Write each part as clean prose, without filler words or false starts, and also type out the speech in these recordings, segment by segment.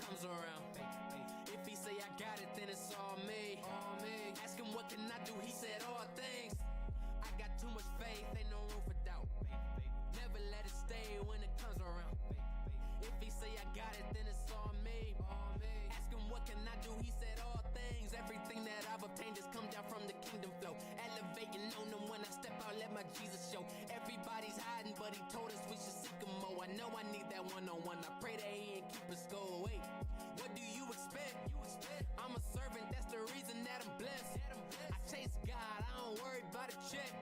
comes around. If he say I got it, then it's all me. Ask him what can I do, he said all things. I got too much faith, ain't no room for doubt. Never let it stay when it comes around. If he say I got it, then it's all me. Ask him what can I do, he said all things. Everything that I've obtained has come down from the kingdom flow. Elevating on them when I step out, let my Jesus show. Everybody's hiding, but he told us we should seek him more. I know I need that one-on-one. I pray that he ain't keep us go. Wait, what do you expect? I'm a servant, that's the reason that I'm blessed. I chase God, I don't worry about a check.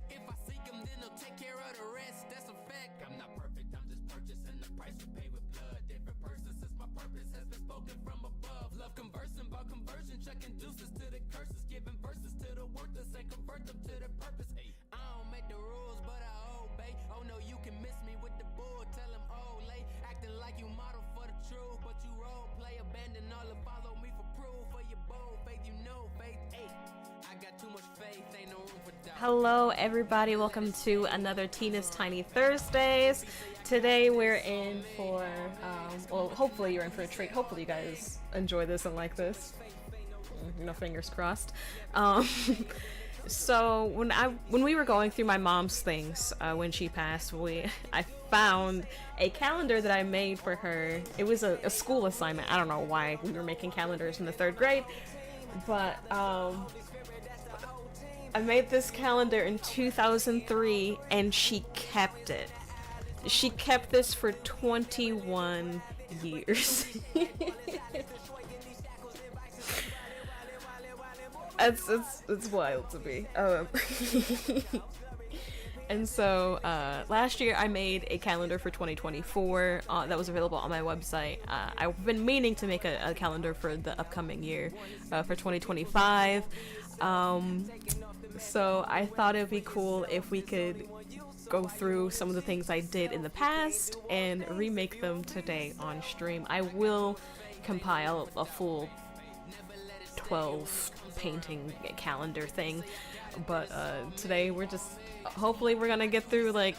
If I seek him, then he'll take care of the rest. That's a fact. I'm not perfect, I'm just purchasing the price we pay with blood. Different person since my purpose has been spoken from above. Love conversing about conversion, chucking deuces to the curses, giving verses to the worthless and convert them to their purpose. I don't make the rules, but I obey. Oh no, you can miss me with the bull. Tell him late, acting like you model for the truth, but you role play, abandon all and follow me for proof. For your bold faith, you know faith. I got too much faith, ain't no room for doubt. Hello everybody, welcome to another Tina's Tiny Thursdays. Today we're in for, well, hopefully you're in for a treat. Hopefully you guys enjoy this and like this. You know, fingers crossed. So when we were going through my mom's things when she passed, I found a calendar that I made for her. It was a school assignment. I don't know why we were making calendars in the 3rd grade, but I made this calendar in 2003 and she kept it. She kept this for 21 years. It's wild to me. And so last year I made a calendar for 2024 that was available on my website. I've been meaning to make a calendar for the upcoming year, for 2025. So I thought it'd be cool if we could go through some of the things I did in the past and remake them today on stream. I will compile a full 12 painting calendar thing, but today we're just, hopefully we're gonna get through like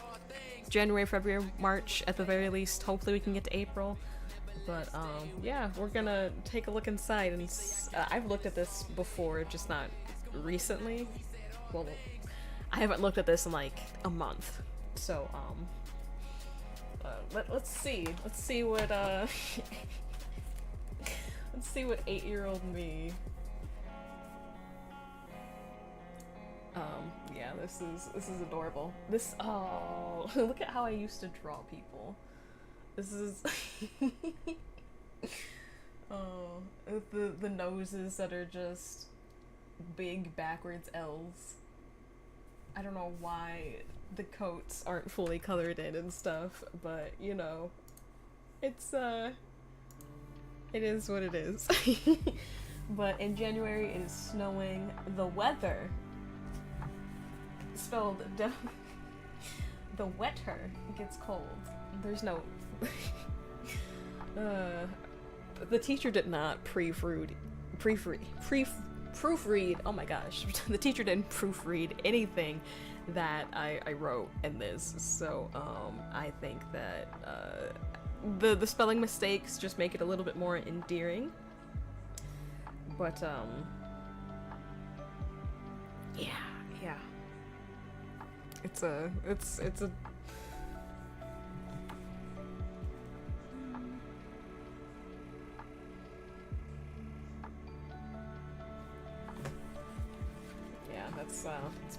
January, February, March at the very least. Hopefully we can get to April, but yeah, we're gonna take a look inside. And I've looked at this before, just not recently. Well, I haven't looked at this in like a month, so let's see what let's see what 8-year-old me. Yeah, this is adorable. Oh, look at how I used to draw people. This is oh, the noses that are just big backwards L's. I don't know why the coats aren't fully colored in and stuff, but you know, it is what it is. But in January it is snowing. The weather, spelled the wetter, gets cold. There's no the teacher did not proofread. Oh my gosh. The teacher didn't proofread anything that I wrote in this, so I think that the spelling mistakes just make it a little bit more endearing. But yeah. It's a it's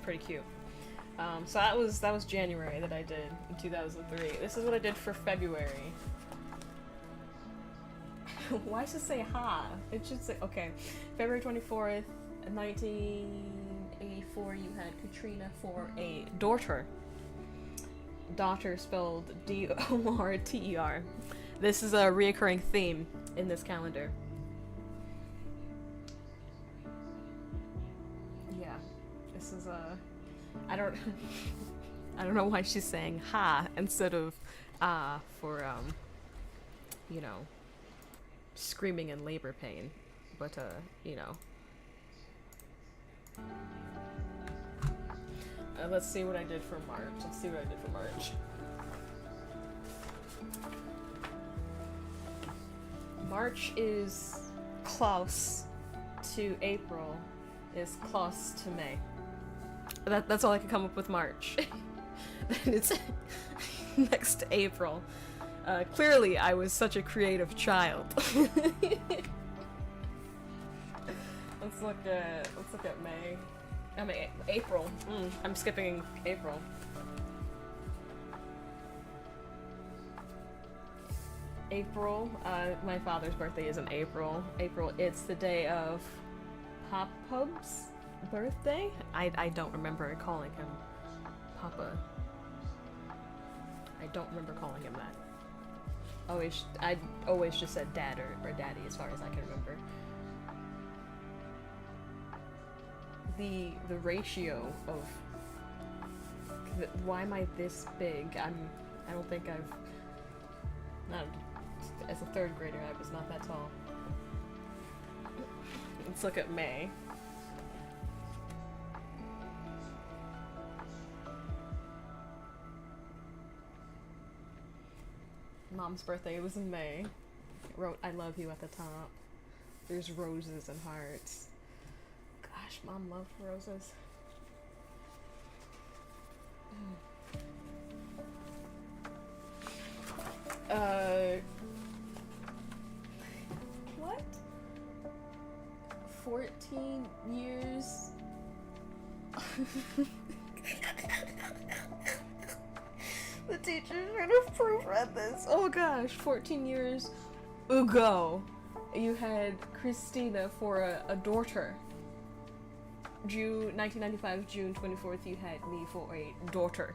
pretty cute. So that was January that I did in 2003. This is what I did for February. Why does it say ha? It should say, okay, February 24th, 1984, you had Katrina for a daughter. Daughter spelled D-O-R-T-E-R. This is a reoccurring theme in this calendar. Yeah, this is I don't know why she's saying ha instead of for you know, screaming in labor pain, but you know. Let's see what I did for March. March is close to April, is close to May. That's all I can come up with March. Then it's next to April. Clearly, I was such a creative child. Let's look at May. I mean, April. I'm skipping April. April. My father's birthday is in April. It's the day of Pop Pub's birthday. I don't remember calling him Papa. I don't remember calling him that. I always just said Dad or Daddy as far as I can remember. The ratio of why am I this big? I don't think I've not as a third grader. I was not that tall. Let's look at May. Mom's birthday was in May. Wrote I love you at the top. There's roses and hearts. Gosh, Mom loved roses. What? 14 years? The teacher should have proofread this. Oh gosh, 14 years ago, you had Christina for a daughter. 1995, June 24th, you had me for a daughter.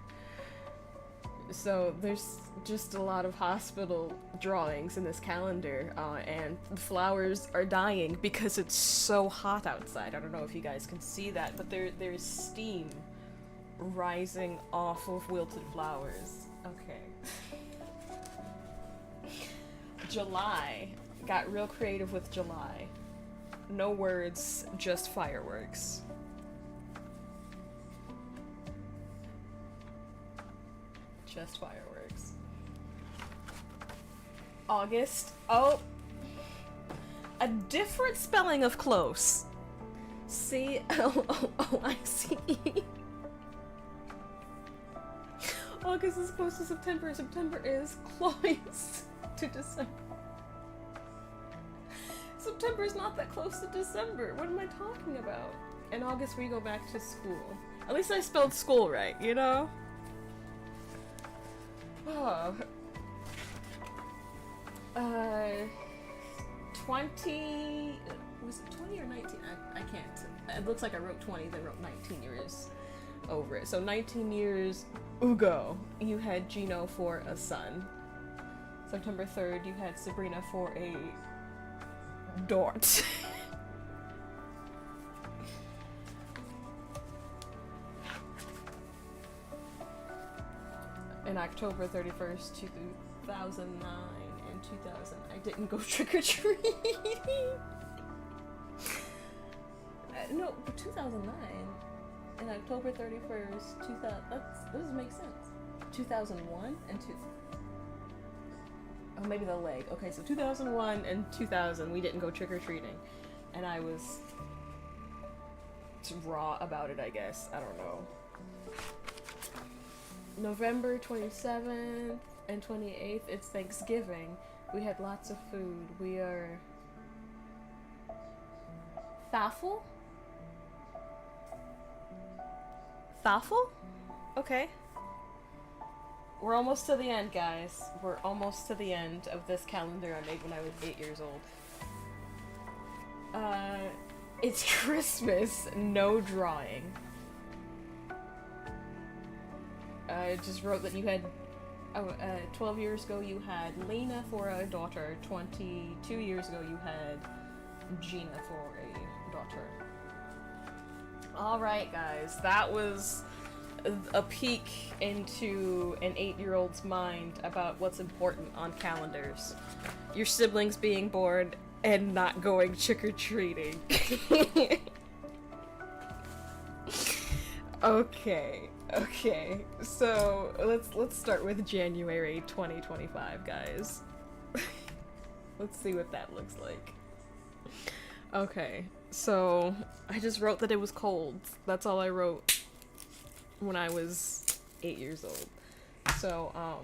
So there's just a lot of hospital drawings in this calendar, and the flowers are dying because it's so hot outside. I don't know if you guys can see that, but there's steam rising off of wilted flowers. Okay. July. Got real creative with July. No words, just fireworks. Just fireworks. August. Oh. A different spelling of close. C-L-O-O-I-C-E. August is close to September. September is close to December. September is not that close to December. What am I talking about? In August we go back to school. At least I spelled school right, you know? Oh. 20... Was it 20 or 19? I can't. It looks like I wrote 20, then wrote 19 years over it. So 19 years ago, you had Gino for a son. September 3rd, you had Sabrina for a daughter. And October 31st, 2009 and 2000, I didn't go trick-or-treating. No, 2009. And October 31st, 2000, that doesn't make sense. 2001 and oh, maybe the leg. Okay, so 2001 and 2000, we didn't go trick-or-treating. And I was raw about it, I guess. I don't know. November 27th and 28th, it's Thanksgiving. We had lots of food. We are... Falafel? Falafel? Okay. We're almost to the end, guys. We're almost to the end of this calendar I made when I was 8 years old. It's Christmas, no drawing. I just wrote that you had, 12 years ago you had Lena for a daughter, 22 years ago you had Gina for a daughter. Alright guys, that was a peek into an 8-year-old's mind about what's important on calendars. Your siblings being bored and not going trick-or-treating. Okay, so let's start with January 2025, guys. Let's see what that looks like. Okay, so I just wrote that it was cold. That's all I wrote when I was 8 years old. So, oh,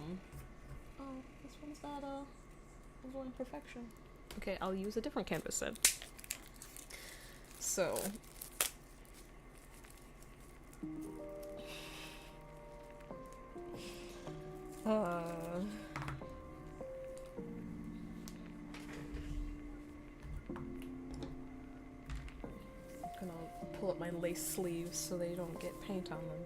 this one's not one perfection. Okay, I'll use a different canvas then. So, gonna pull up my lace sleeves so they don't get paint on them.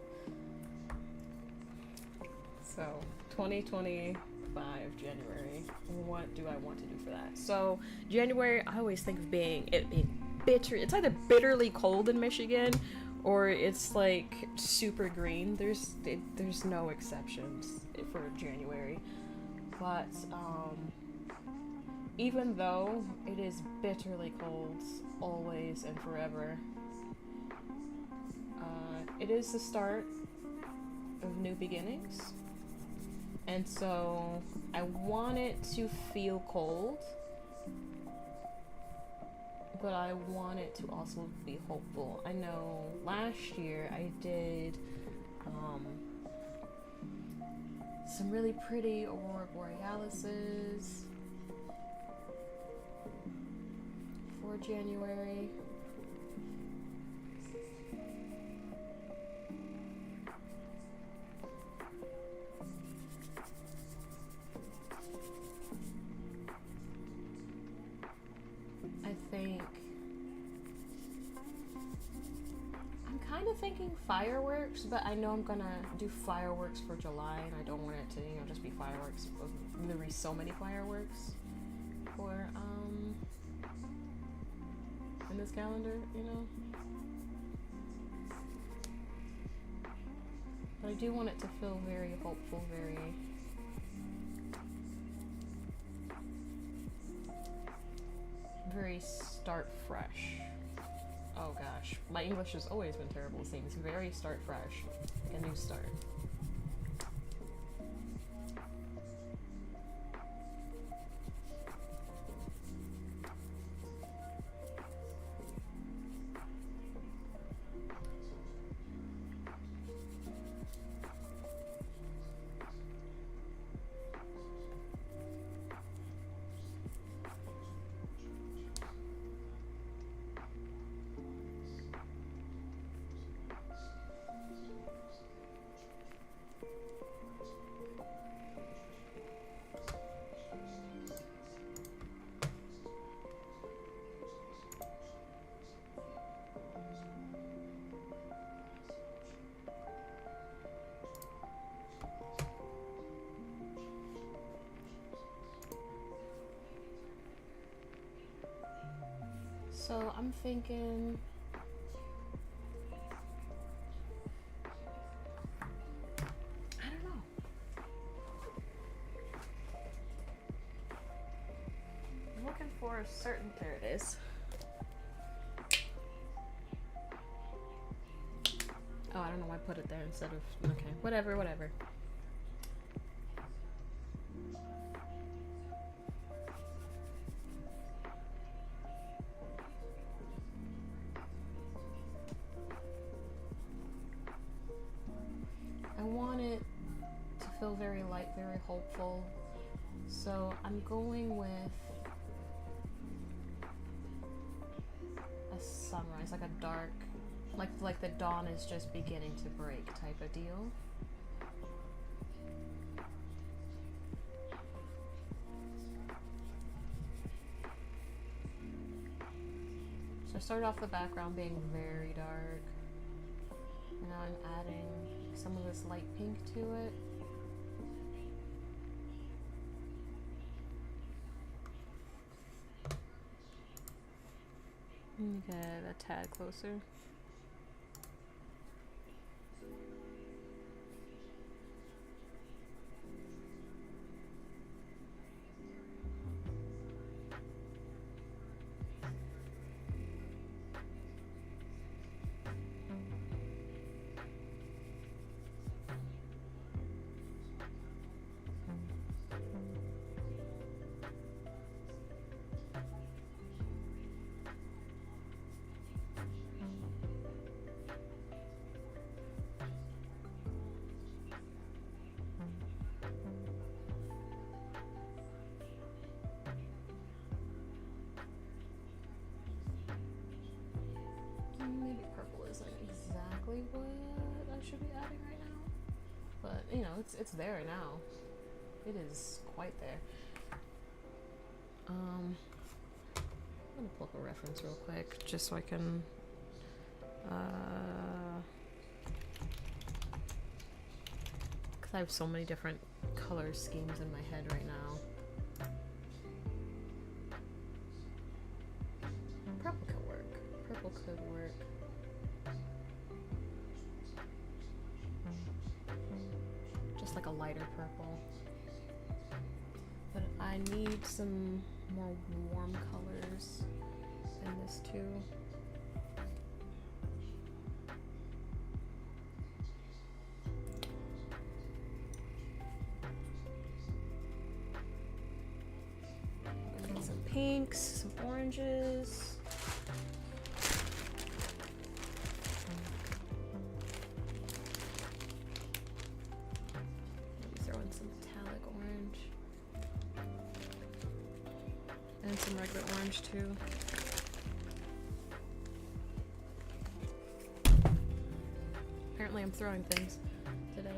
So, 2025 January. What do I want to do for that? So, January, I always think of it being bitter. It's either bitterly cold in Michigan or it's like super green. There's no exceptions for January. But even though it is bitterly cold always and forever, it is the start of new beginnings. And so I want it to feel cold, but I want it to also be hopeful. I know last year I did some really pretty aurora borealises for January. I think I'm kind of thinking fireworks, but I know I'm gonna do fireworks for July, and I don't want it to, just be fireworks. There be so many fireworks for in this calendar, But I do want it to feel very hopeful, very start fresh. Oh gosh, my English has always been terrible with things. Very start fresh, like a new start. So I'm thinking I don't know. I'm looking for a certain, there it is. Oh, I don't know why I put it there instead of, okay, whatever. I want it to feel very light, very hopeful. So I'm going with a sunrise, like a dark, like the dawn is just beginning to break type of deal. So I started off the background being very dark. And now I'm adding some of this light pink to it. Get a tad closer. maybe purple isn't exactly what I should be adding right now. But, you know, it's there now. It is quite there. I'm gonna pull up a reference real quick, just so I can, because I have so many different color schemes in my head right now. Purple could work. Purple could work. Just like a lighter purple. But I need some more warm colors in this too. Got some pinks, some oranges. Maybe throw in some metallic orange. And some regular orange too. Apparently I'm throwing things today.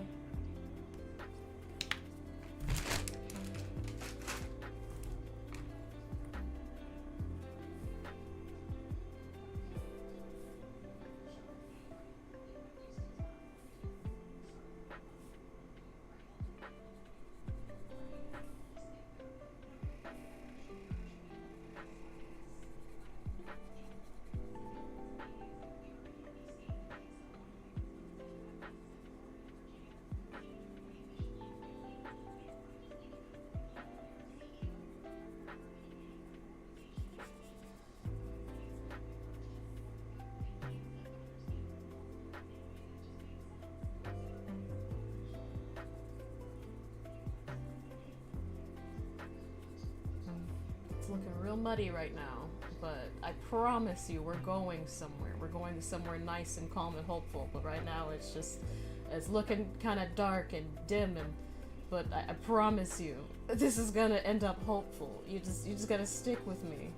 Looking real muddy right now, but I promise you we're going somewhere. We're going somewhere nice and calm and hopeful, but right now it's looking kind of dark and dim, but I promise you this is gonna end up hopeful. You just gotta stick with me.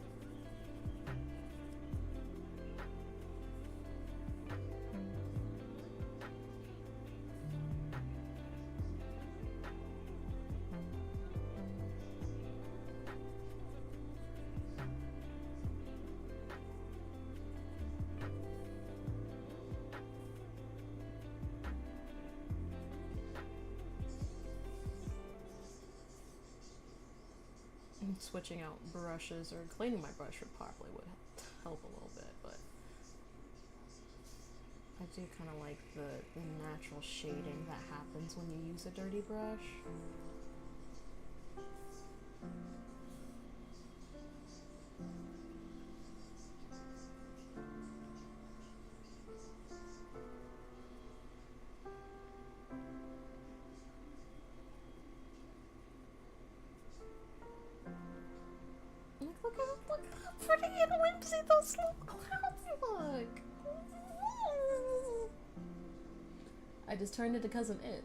Switching out brushes or cleaning my brush probably would help a little bit, but I do kind of like the natural shading that happens when you use a dirty brush. Look how pretty and whimsy those little clouds look. I just turned into Cousin It.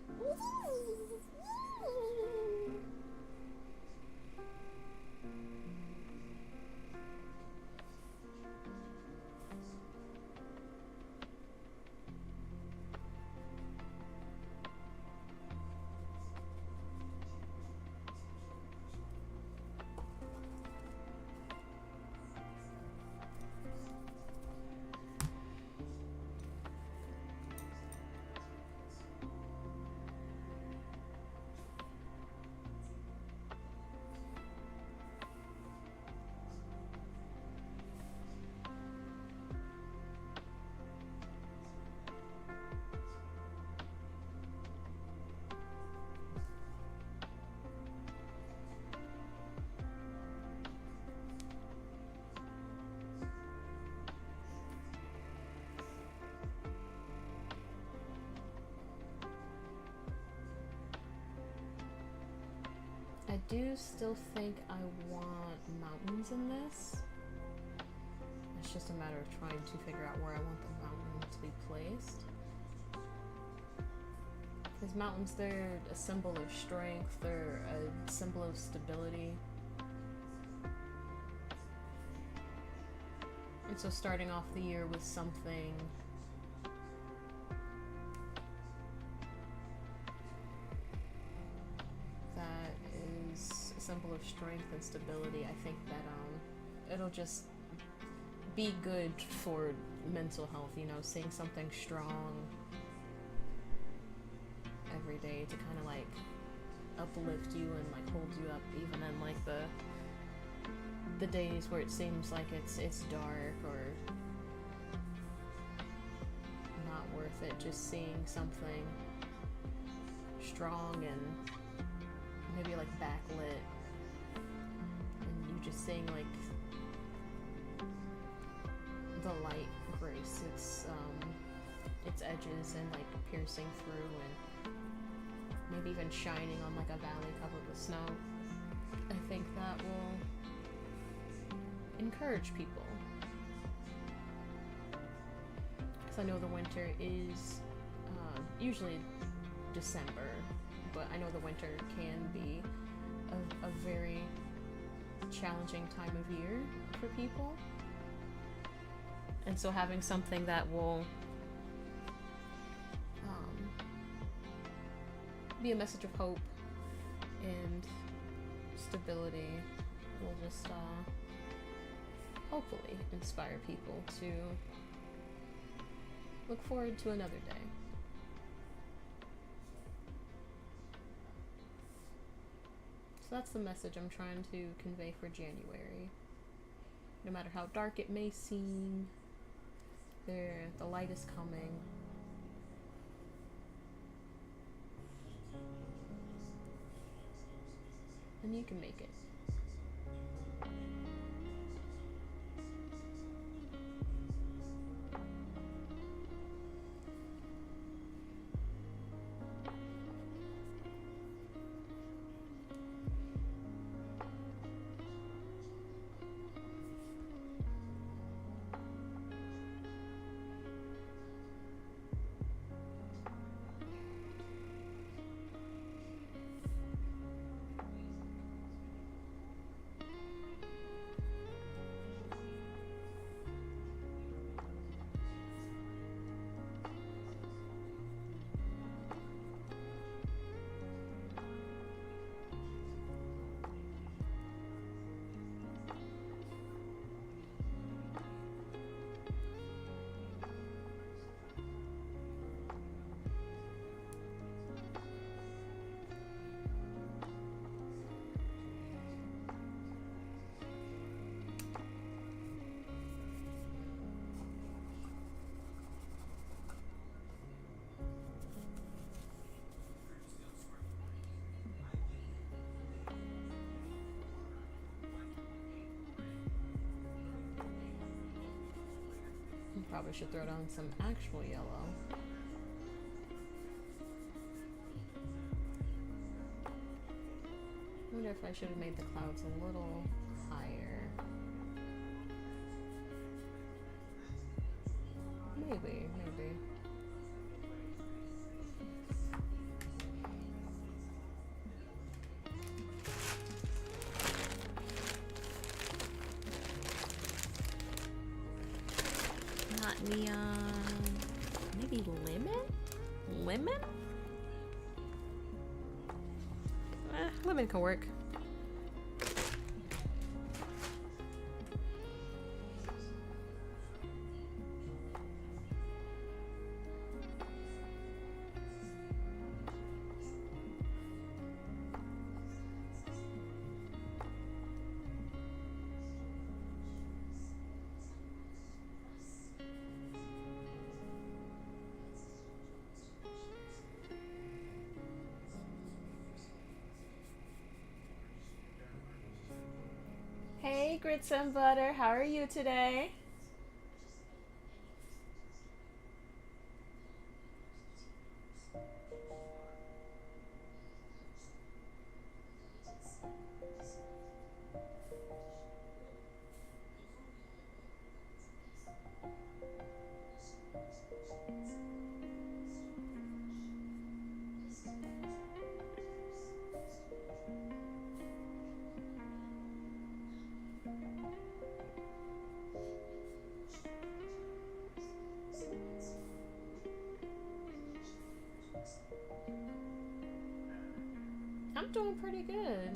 I do still think I want mountains in this. It's just a matter of trying to figure out where I want the mountain to be placed. Because mountains, they're a symbol of strength, they're a symbol of stability. And so starting off the year with something that is a symbol of strength and stability, I think that it'll just be good for mental health, you know, seeing something strong every day to kind of like uplift you and like hold you up even in like the days where it seems like it's dark or not worth it. Just seeing something strong and maybe like backlit and you just seeing like the light grace its edges and like piercing through and maybe even shining on like a valley covered with snow. I think that will encourage people, because I know the winter is usually December, but I know the winter can be a very challenging time of year for people. And so having something that will be a message of hope and stability will just hopefully inspire people to look forward to another day. So that's the message I'm trying to convey for January. No matter how dark it may seem, the light is coming. And you can make it. Probably should throw down some actual yellow. I wonder if I should have made the clouds a little higher. Maybe. Neon, maybe lemon? Lemon can work. Hey, Grits and Butter, how are you today? I'm doing pretty good.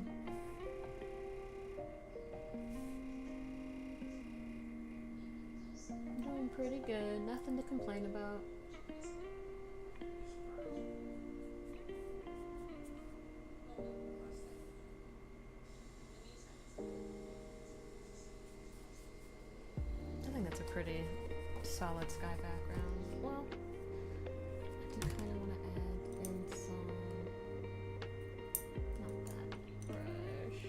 I'm doing pretty good. Nothing to complain about. I think that's a pretty solid sky background. Well, I do kind of want to add in some, not that brush.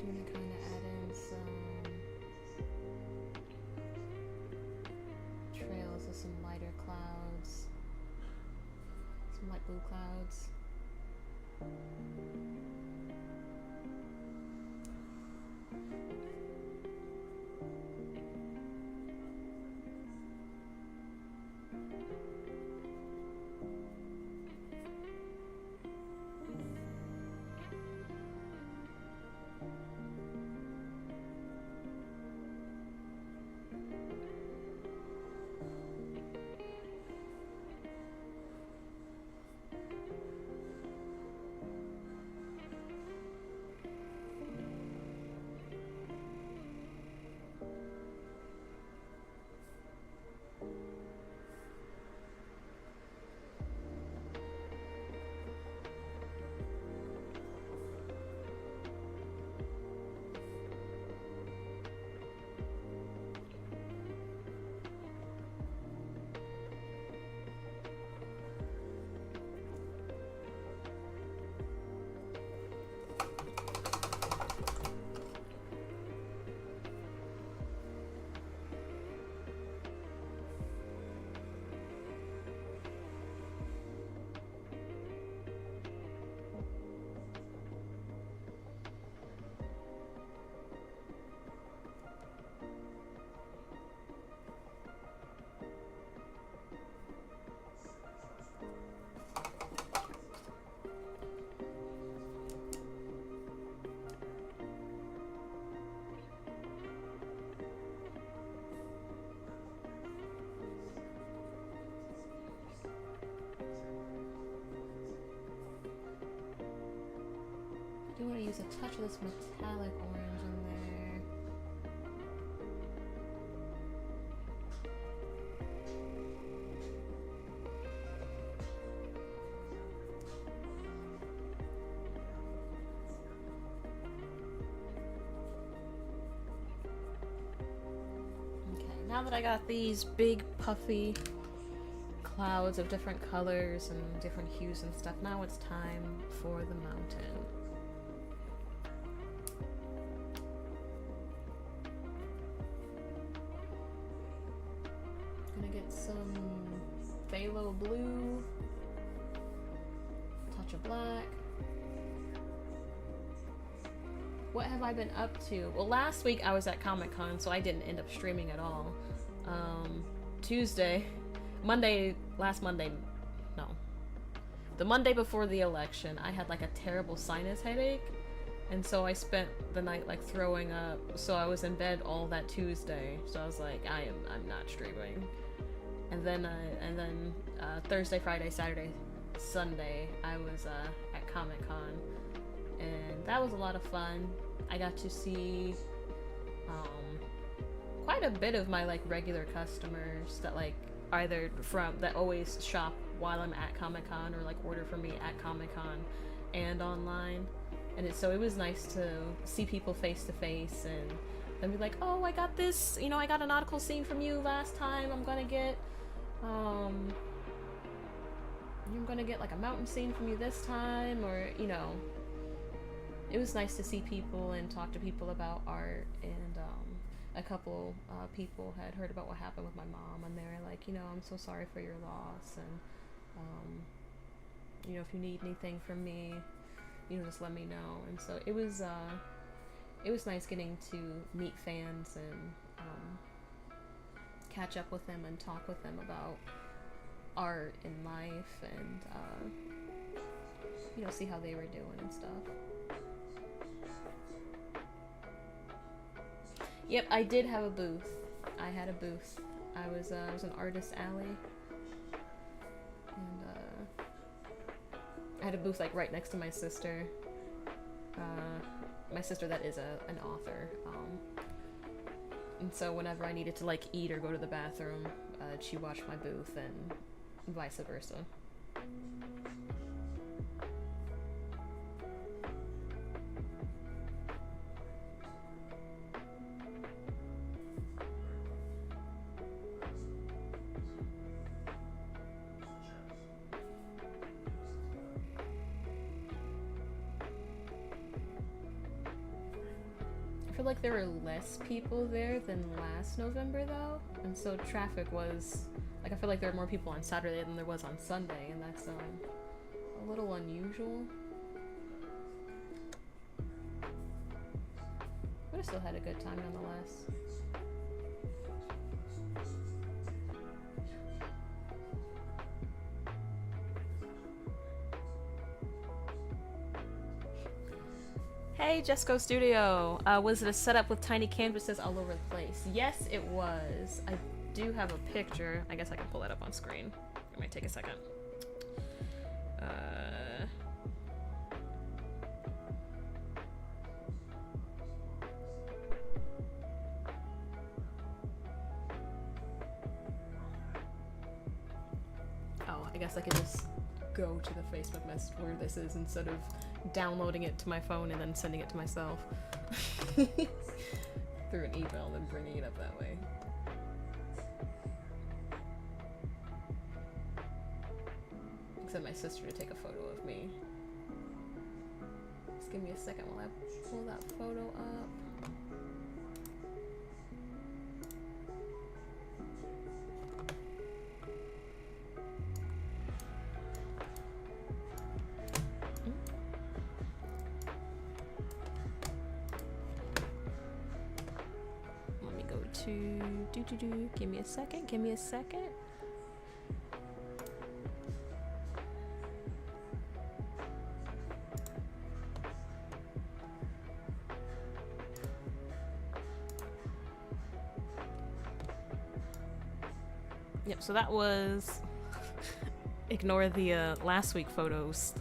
I'm going to kind of add in some trails of some lighter clouds, some light blue clouds. I do want to use a touch of this metallic orange in there. Okay, now that I got these big puffy clouds of different colors and different hues and stuff, now it's time for the mountain. Gonna get some phthalo blue, touch of black. What have I been up to? Well, last week I was at Comic-Con, so I didn't end up streaming at all. The Monday before the election, I had like a terrible sinus headache, and so I spent the night like throwing up. So I was in bed all that Tuesday. So I was like, I'm not streaming. And then Thursday, Friday, Saturday, Sunday, I was at Comic-Con, and that was a lot of fun. I got to see quite a bit of my like regular customers that like either that always shop while I'm at Comic-Con or like order from me at Comic-Con and online. And so it was nice to see people face to face and be like, oh, I got this, I got a nautical scene from you last time. I'm gonna get like a mountain scene from you this time, or it was nice to see people and talk to people about art. And a couple people had heard about what happened with my mom, and they were like, I'm so sorry for your loss, and if you need anything from me, just let me know. And so it was nice getting to meet fans and catch up with them and talk with them about art and life, and see how they were doing and stuff. Yep, I did have a booth. I had a booth I was an artist alley, and I had a booth like right next to my sister. My sister that is an author. And so whenever I needed to like eat or go to the bathroom, she watched my booth and vice versa. I feel like there were less people there than last November though, and so traffic was like, I feel like there were more people on Saturday than there was on Sunday, and that's a little unusual. But I still had a good time nonetheless. Hey, Jesco Studio! Was it a setup with tiny canvases all over the place? Yes, it was. I do have a picture. I guess I can pull that up on screen. It might take a second. Oh, I guess I could just go to the Facebook message where this is instead of downloading it to my phone and then sending it to myself through an email and then bringing it up that way. Except my sister to take a photo of me. Just give me a second while I pull that photo up. Give me a second, give me a second. Yep, so that was ignore the last week photos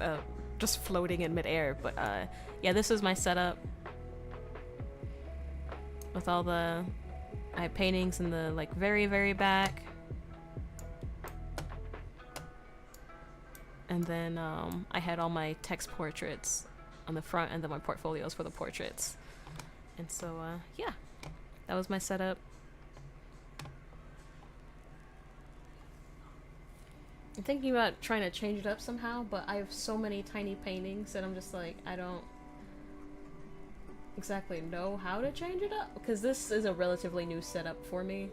just floating in midair, but yeah, this is my setup with all the I have paintings in the like very, very back. And then I had all my text portraits on the front and then my portfolios for the portraits. And so yeah, that was my setup. I'm thinking about trying to change it up somehow, but I have so many tiny paintings that I'm just like, I don't exactly know how to change it up, because this is a relatively new setup for me.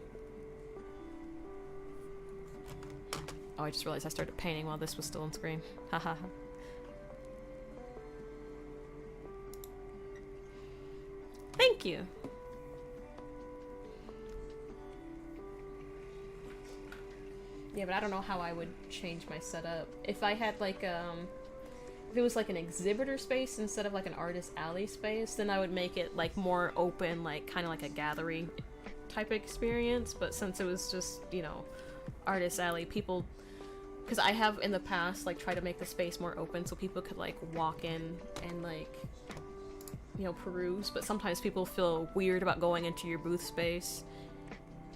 Oh, I just realized I started painting while this was still on screen. Haha. Thank you! Yeah, but I don't know how I would change my setup. If I had like if it was like an exhibitor space instead of like an artist alley space, then I would make it like more open, like kind of like a gallery type of experience. But since it was just, you know, artist alley, people, because I have in the past like tried to make the space more open so people could like walk in and like, you know, peruse, but sometimes people feel weird about going into your booth space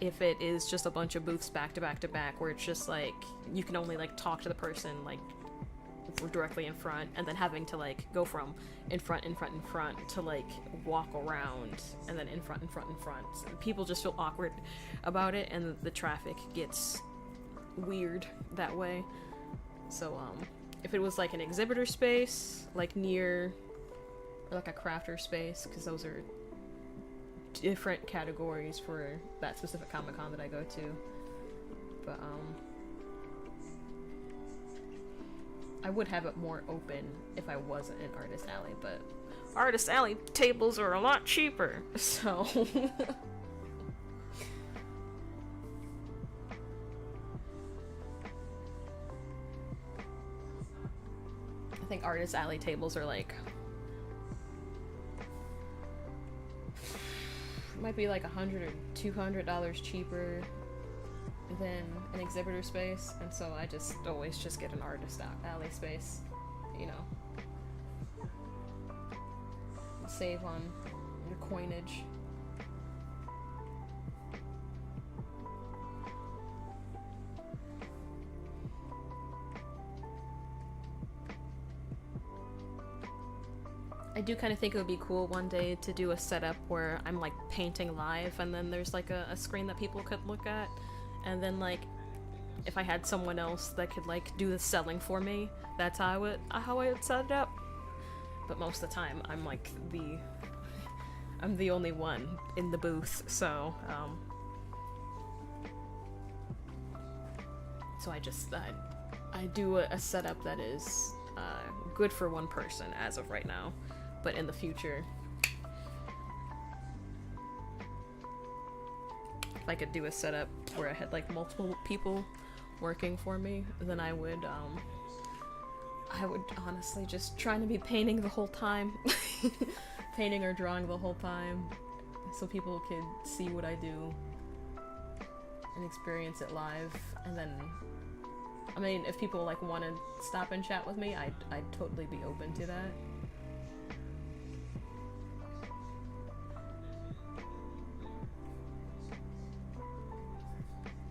if it is just a bunch of booths back to back to back where it's just like you can only like talk to the person like directly in front, and then having to like go from in front to like walk around and then in front. People just feel awkward about it, and the traffic gets weird that way. So if it was like an exhibitor space, like near, or like a crafter space, because those are different categories for that specific Comic-Con that I go to. But I would have it more open if I wasn't in Artist Alley, but Artist Alley tables are a lot cheaper, so I think Artist Alley tables are like, might be like $100 or $200 cheaper than an exhibitor space, and so I just always just get an artist alley space, you know. Save on your coinage. I do kind of think it would be cool one day to do a setup where I'm like painting live, and then there's like a screen that people could look at, and then like if I had someone else that could like do the selling for me, that's how I would set it up. But most of the time I'm like I'm the only one in the booth, so I do a setup that is good for one person as of right now. But in the future, if I could do a setup where I had like multiple people working for me, then I would honestly just trying to be painting the whole time. Painting or drawing the whole time, so people could see what I do and experience it live. And then, I mean, if people like want to stop and chat with me, I'd totally be open to that.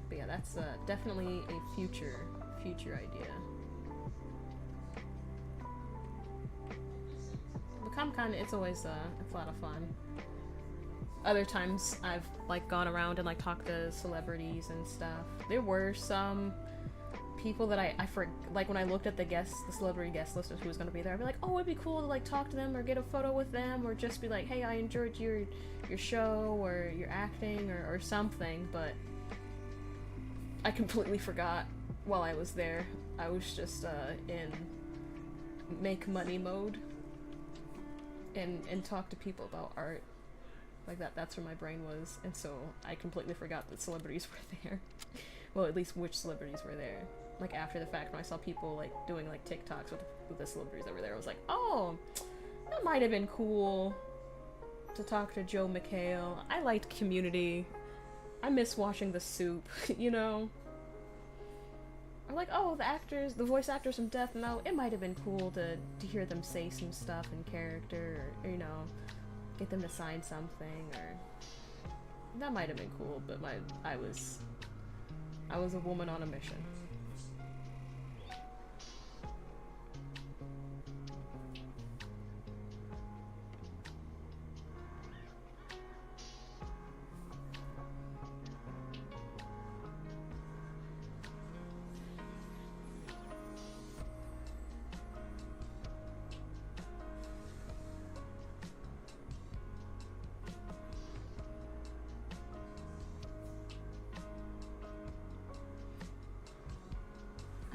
But yeah, that's definitely a future idea. Comic-Con, it's always it's a lot of fun. Other times I've like gone around and like talked to celebrities and stuff. There were some people that I like when I looked at the celebrity guest list of who was going to be there, I'd be like, oh, it'd be cool to like talk to them or get a photo with them, or just be like, hey, I enjoyed your show or your acting or something. But I completely forgot while I was there. I was just in make money mode. And talk to people about art. Like that's where my brain was, and so I completely forgot that celebrities were there. Well, at least which celebrities were there. Like after the fact, when I saw people like doing like TikToks with the celebrities that were there, I was like, oh, that might have been cool to talk to Joe McHale. I liked Community. I miss watching The Soup, you know? Or like, oh, the voice actors from Death Note, it might have been cool to hear them say some stuff in character, or you know, get them to sign something, or that might have been cool. But I was a woman on a mission.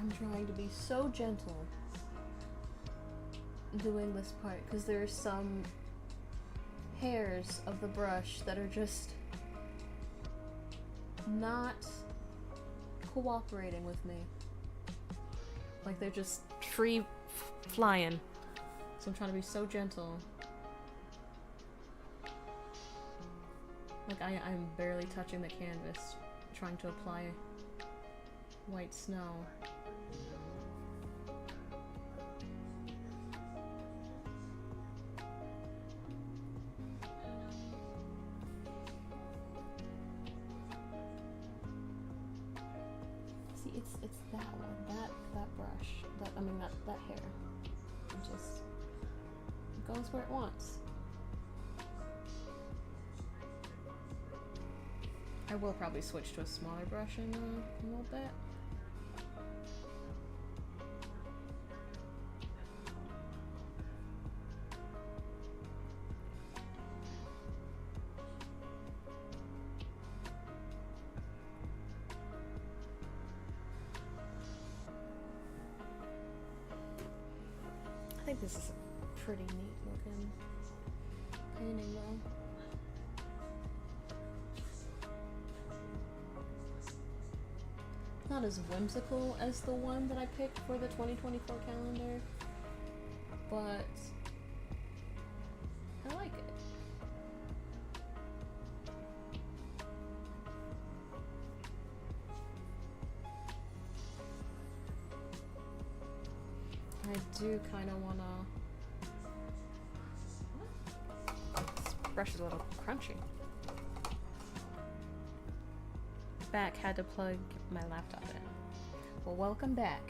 I'm trying to be so gentle doing this part, because there's some hairs of the brush that are just not cooperating with me. Like they're just free flying. So I'm trying to be so gentle. Like I'm barely touching the canvas, trying to apply white snow. See, it's that one, that brush, that hair. It just goes where it wants. I will probably switch to a smaller brush in a little bit. I think this is a pretty neat looking painting though. Not as whimsical as the one that I picked for the 2024 calendar, but I like it. do kind of wanna. This brush is a little crunchy. Back, had to plug my laptop in. Well, welcome back.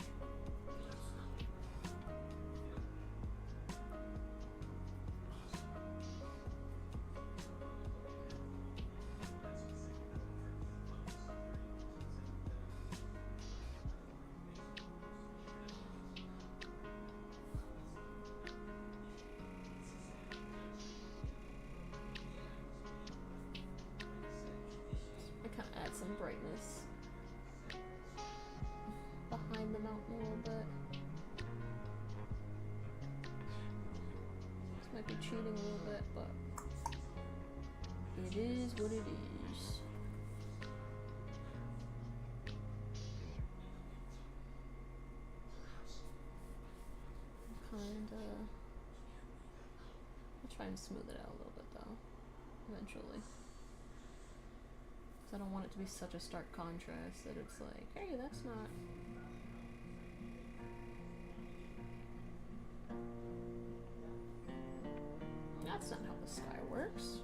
Add some brightness behind the mountain a little bit. This might be cheating a little bit, but it is what it is. Kinda. I'll try and smooth it out a little bit though, eventually. I don't want it to be such a stark contrast that it's like, hey, that's not. That's not how the sky works.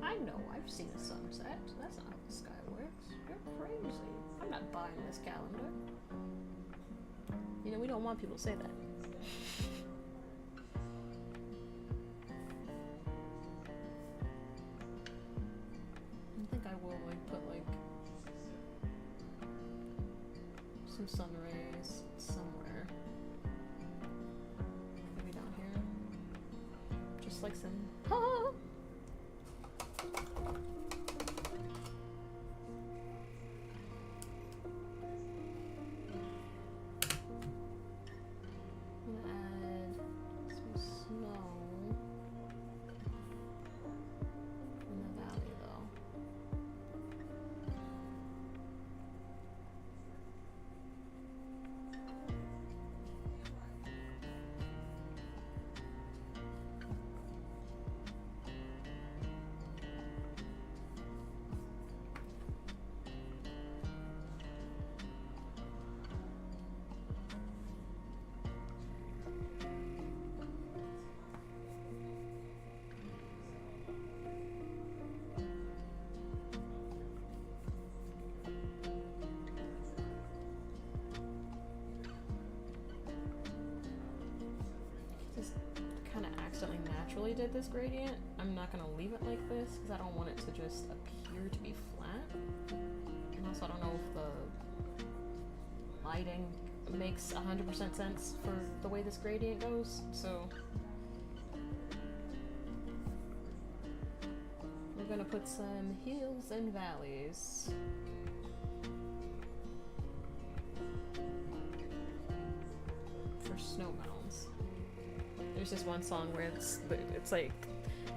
I know, I've seen a sunset. That's not how the sky works. You're crazy. I'm not buying this calendar. You know, we don't want people to say that. Some sun rays somewhere. Maybe down here. Just like some. Ah! I'm gonna add some snow in the valley though. Naturally did this gradient. I'm not going to leave it like this because I don't want it to just appear to be flat. And also I don't know if the lighting makes 100% sense for the way this gradient goes, so we're going to put some hills and valleys. For snow mounds. There's this one song where it's like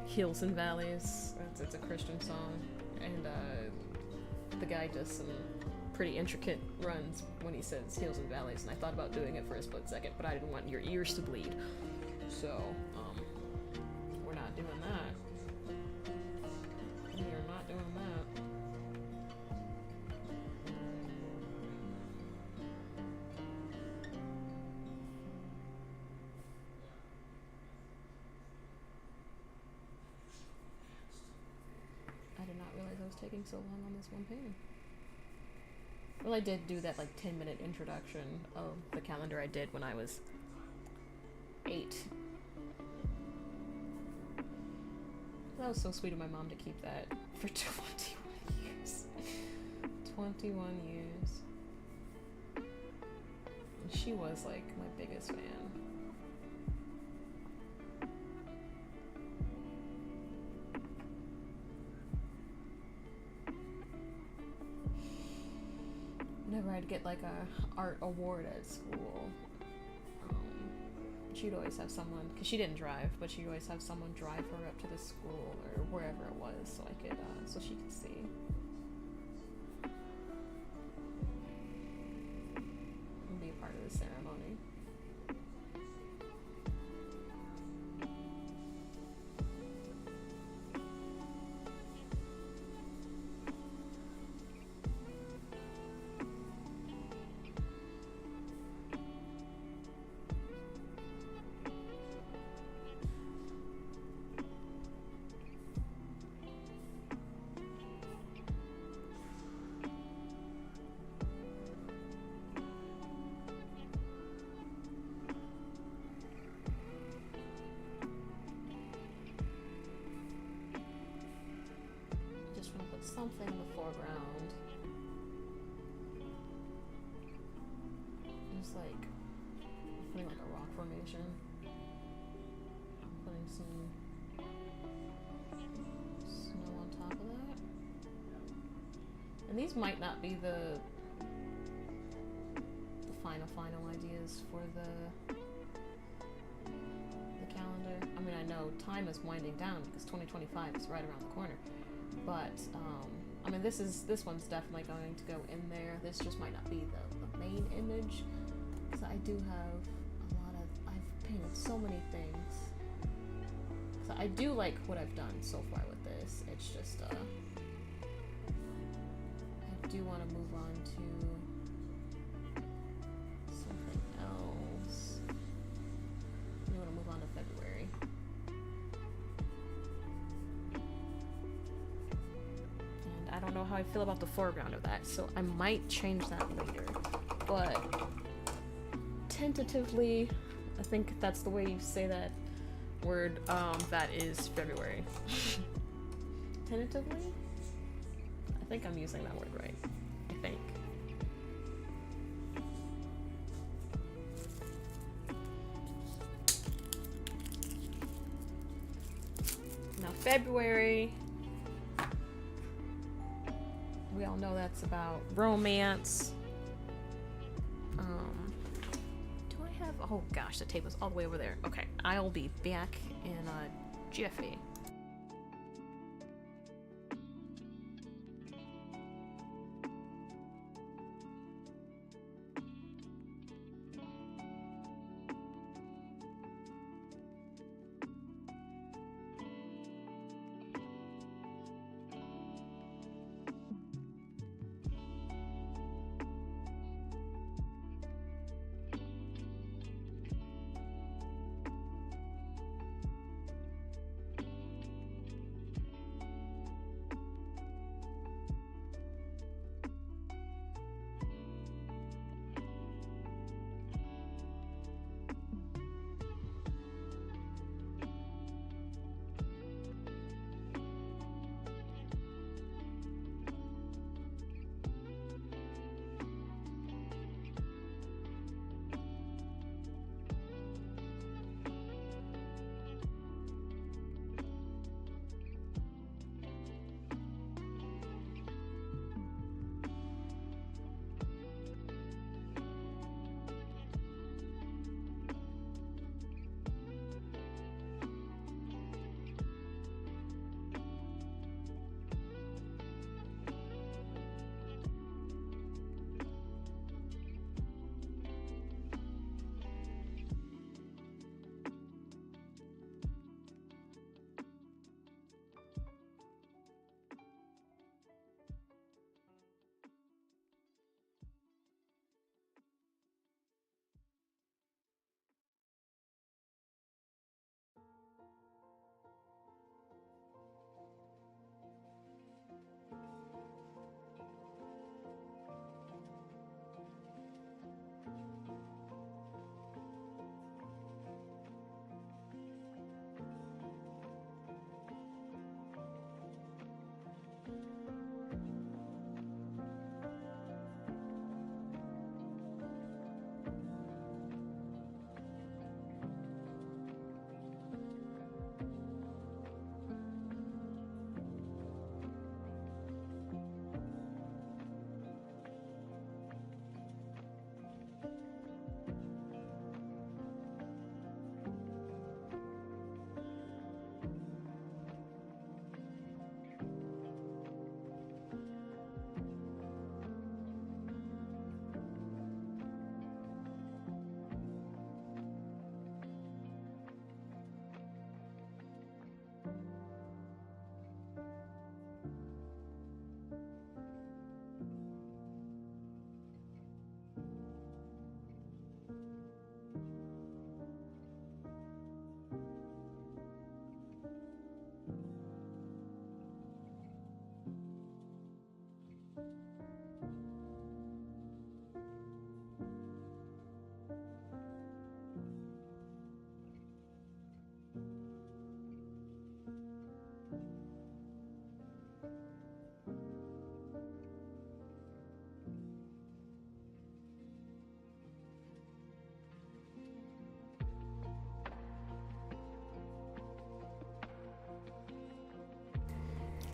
hills and valleys. It's a Christian song, and the guy does some pretty intricate runs when he says hills and valleys. And I thought about doing it for a split second, but I didn't want your ears to bleed, so we're not doing that. We are not doing that. Taking so long on this one painting. Well, I did do that like 10-minute introduction of the calendar I did when I was 8. That was so sweet of my mom to keep that for 21 years. 21 years. And she was like my biggest fan. Whenever I'd get like a art award at school, she'd always have someone, because she didn't drive, but she'd always have someone drive her up to the school or wherever it was, so I could, so she could see. And be a part of the ceremony. something in the foreground. Just like putting like a rock formation. Putting some snow on top of that. And these might not be the final ideas for the calendar. I mean, I know time is winding down because 2025 is right around the corner. But I mean, this one's definitely going to go in there. This just might not be the main image, because I do have I've painted so many things. So I do like what I've done so far with this. It's just I do want to move on to something else. I want to move on to February. And I don't know how I feel about the foreground of that, so I might change that later. But tentatively, I think that's the way you say that word, that is February. Tentatively? I think I'm using that word right. I think. Now, February, we all know that's about romance. Do I have, oh gosh, the tape is all the way over there. Okay, I'll be back in a jiffy.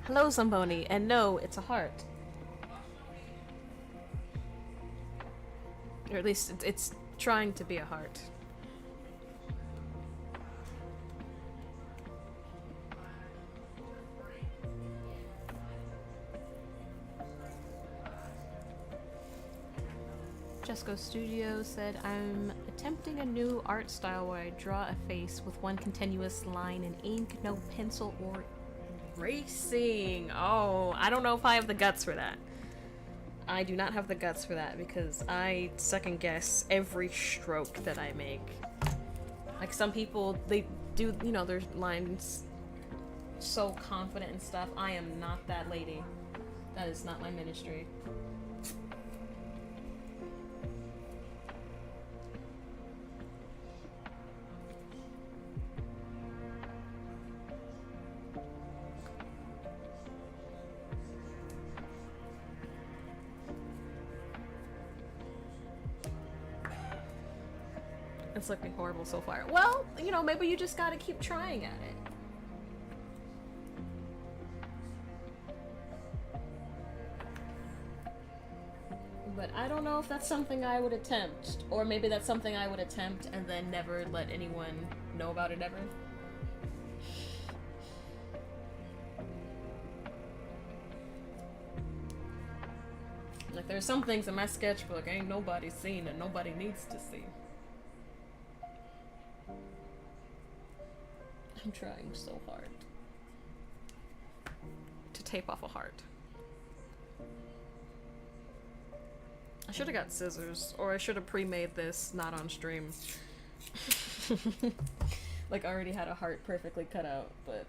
Hello, Zamboni, and no, it's a heart. Or at least it's trying to be a heart. Jesco Studio said, I'm attempting a new art style where I draw a face with one continuous line in ink, no pencil or erasing. Oh, I don't know if I have the guts for that. I do not have the guts for that because I second guess every stroke that I make. Like some people, they do, you know, their lines so confident and stuff. I am not that lady. That is not my ministry. It's looking horrible so far. Well, you know, maybe you just gotta keep trying at it. But I don't know if that's something I would attempt. Or maybe that's something I would attempt and then never let anyone know about it ever. Like, there's some things in my sketchbook ain't nobody seen and nobody needs to see. I'm trying so hard to tape off a heart. I should have got scissors, or I should have pre-made this not on stream. Like, I already had a heart perfectly cut out, but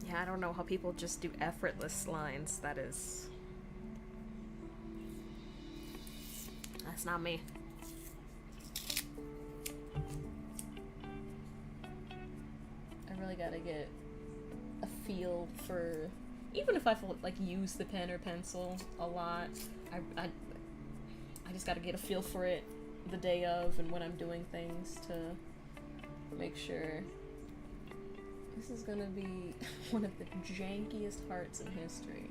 yeah, I don't know how people just do effortless lines. That's not me. I really gotta get a feel for, even if I like use the pen or pencil a lot, I just gotta get a feel for it the day of and when I'm doing things to make sure. This is gonna be one of the jankiest hearts in history.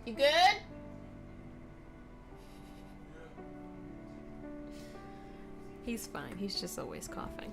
You good? He's fine. He's just always coughing.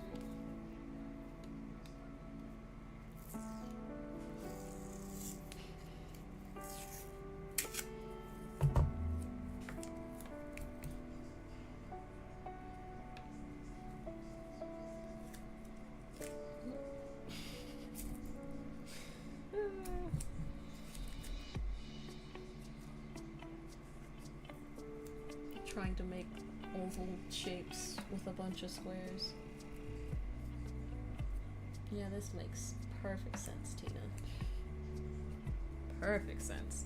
Trying to make oval shapes with a bunch of squares. Yeah, this makes perfect sense, Tina. Perfect sense.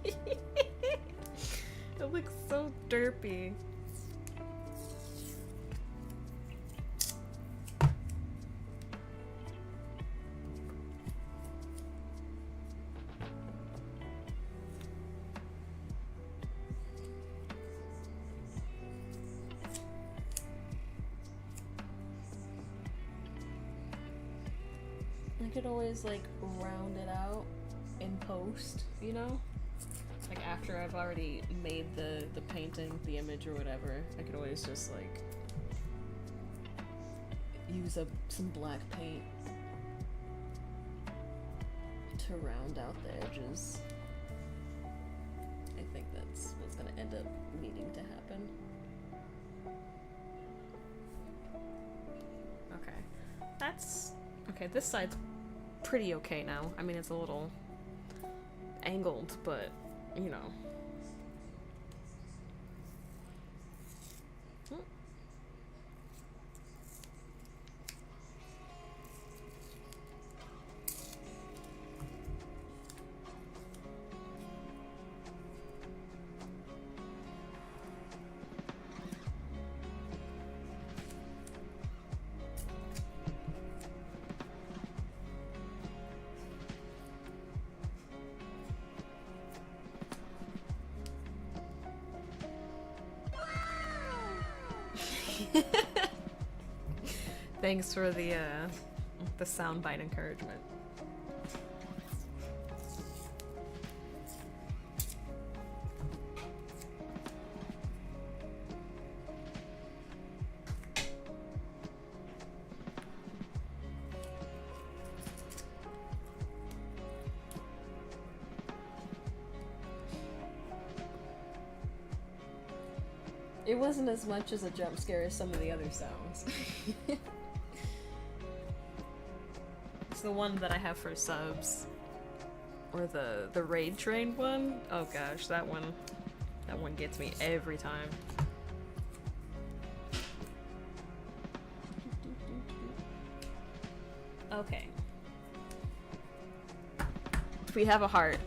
It looks so derpy. I could always like round it out in post, you know? Like after I've already made the painting, the image or whatever, I could always just like use some black paint to round out the edges. I think that's what's gonna end up needing to happen. Okay, this side's pretty okay now. I mean, it's a little angled, but, you know. Thanks for the soundbite encouragement. It wasn't as much as a jump scare as some of the other sounds. It's the one that I have for subs. Or the raid train one. Oh gosh, that one gets me every time. Okay. We have a heart.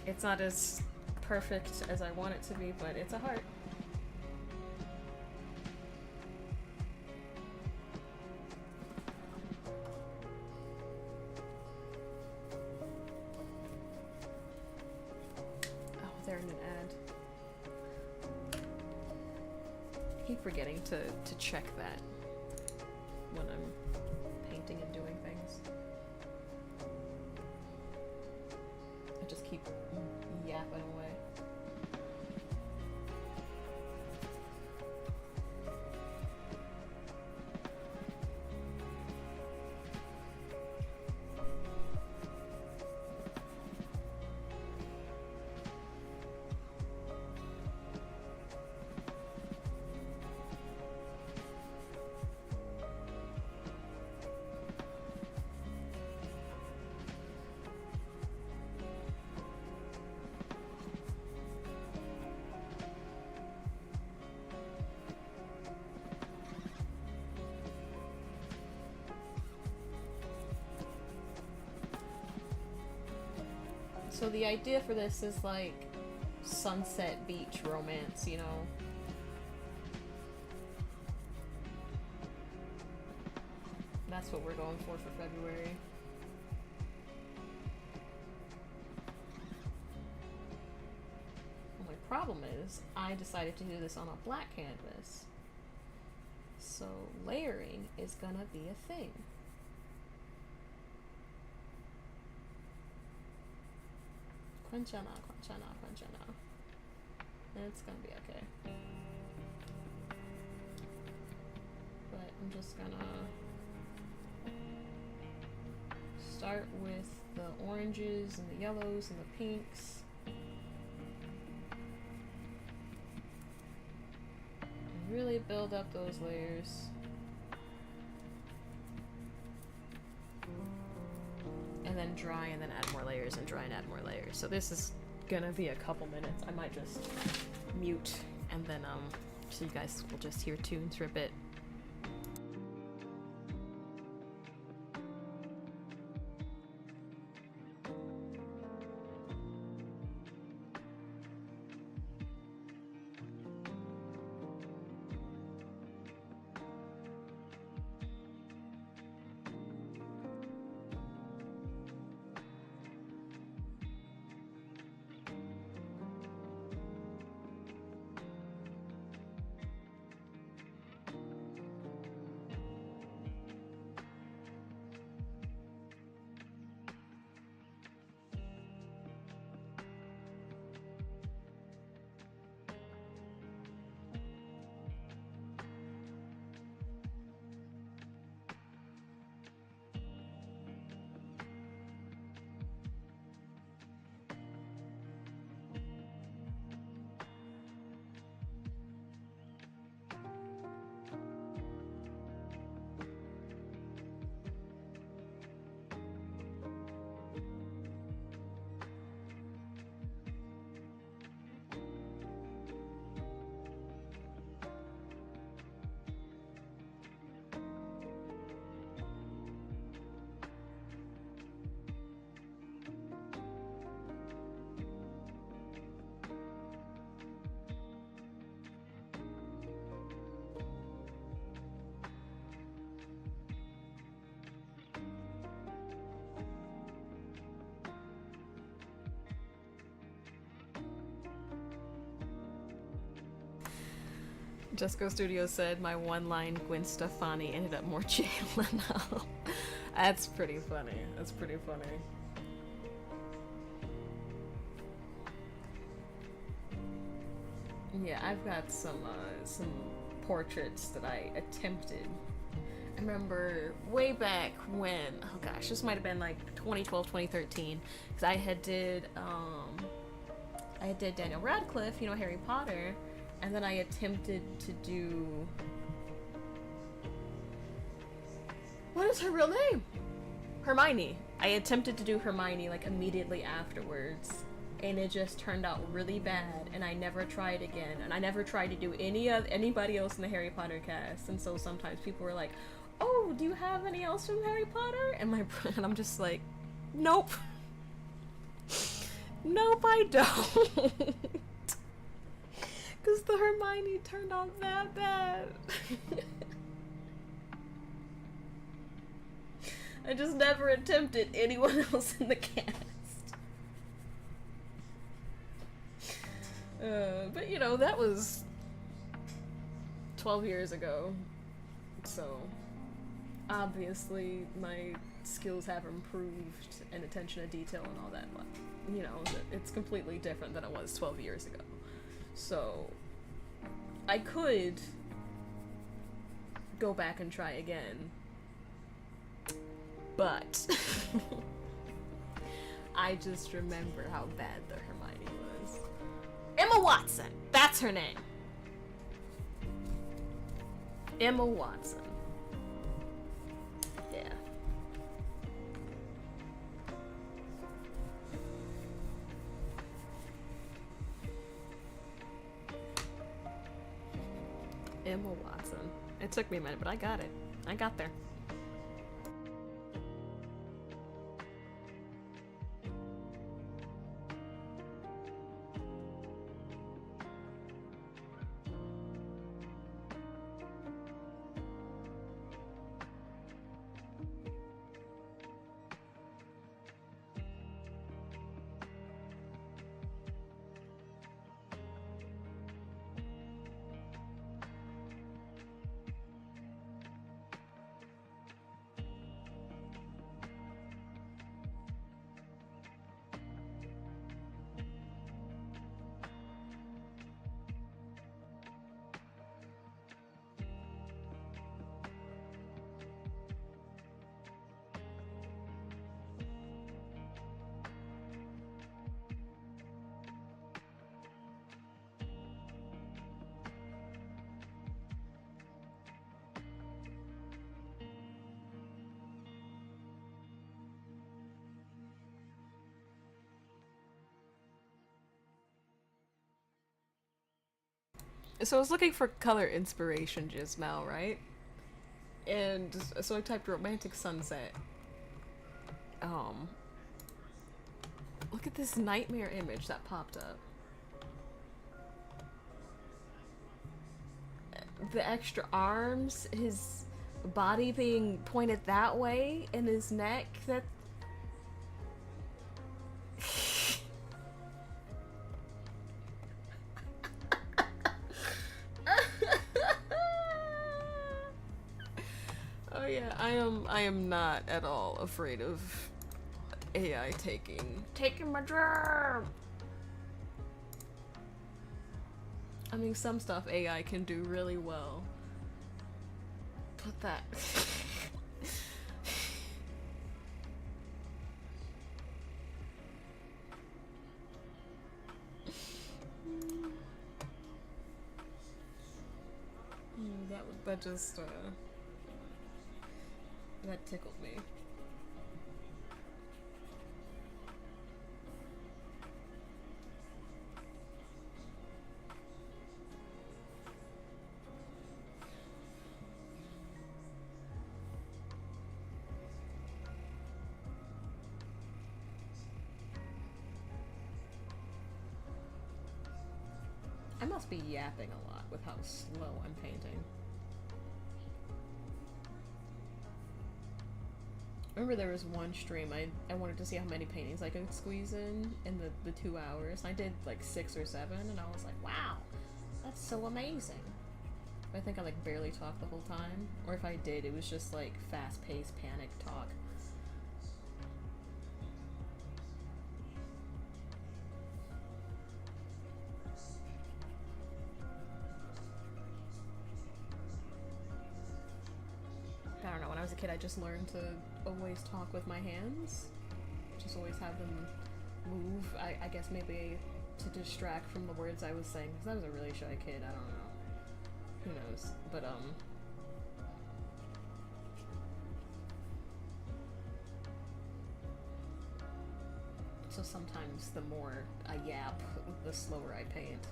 It's not as perfect as I want it to be, but it's a heart. Forgetting to check that when I'm painting and doing things. I just keep yapping away. So the idea for this is like sunset beach romance, you know? That's what we're going for February. The problem is, I decided to do this on a black canvas. So layering is gonna be a thing. Quenchana. It's gonna be okay. But I'm just gonna start with the oranges and the yellows and the pinks. And really build up those layers. And then dry and then add more layers and dry and add more layers. So this is gonna be a couple minutes. I might just mute and then so you guys will just hear tunes for a bit. Jesco Studio said my one-line Gwen Stefani ended up more Jalen now. That's pretty funny. That's pretty funny. Yeah, I've got some portraits that I attempted. I remember way back when, oh gosh, this might have been like 2012, 2013, because I did Daniel Radcliffe, you know, Harry Potter, and then I attempted to do, what is her real name? Hermione. I attempted to do Hermione like immediately afterwards, and it just turned out really bad, and I never tried again, and I never tried to do anybody else in the Harry Potter cast. And so sometimes people were like, oh, do you have any else from Harry Potter? And I'm just like, nope. Nope, I don't. Because the Hermione turned out that bad. I just never attempted anyone else in the cast. But you know, that was 12 years ago. So, obviously, my skills have improved and attention to detail and all that. But, you know, it's completely different than it was 12 years ago. So, I could go back and try again. But I just remember how bad the Hermione was. Emma Watson! That's her name. Emma Watson. Yeah. Emma Watson. It took me a minute, but I got it. I got there. So I was looking for color inspiration just now, right? And so I typed romantic sunset. Look at this nightmare image that popped up. The extra arms, his body being pointed that way, and his neck, that... Oh yeah, I am not at all afraid of AI taking my job. I mean, some stuff AI can do really well. But that... that just, that tickled me. I must be yapping a lot with how slow I'm painting. I remember there was one stream I wanted to see how many paintings I could squeeze in the 2 hours. I did like 6 or 7, and I was like, wow, that's so amazing. I think I like barely talked the whole time, or if I did, it was just like fast-paced panic talk. I don't know, when I was a kid I just learned to always talk with my hands. Just always have them move. I guess maybe to distract from the words I was saying, because I was a really shy kid, I don't know. Who knows? But, so sometimes the more I yap, the slower I paint.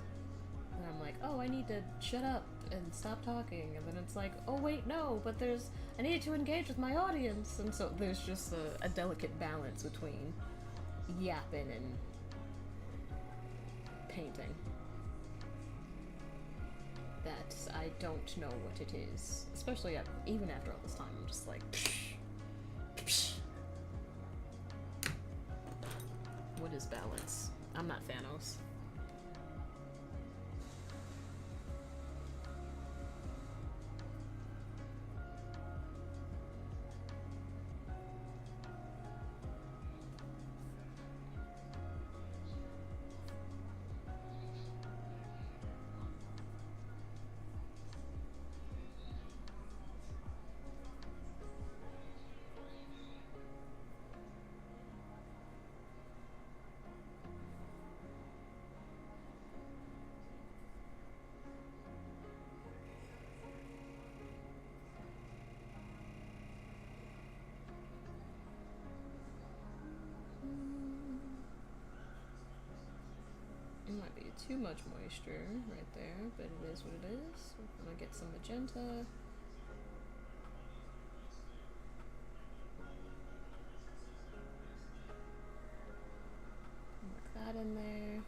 And I'm like, oh, I need to shut up and stop talking. And then it's like, oh, wait, no, but I need to engage with my audience. And so there's just a delicate balance between yapping and painting that I don't know what it is. Especially even after all this time, I'm just like, psh, psh. What is balance? I'm not Thanos. It might be too much moisture right there, but it is what it is. I'm gonna get some magenta. Mark that in there.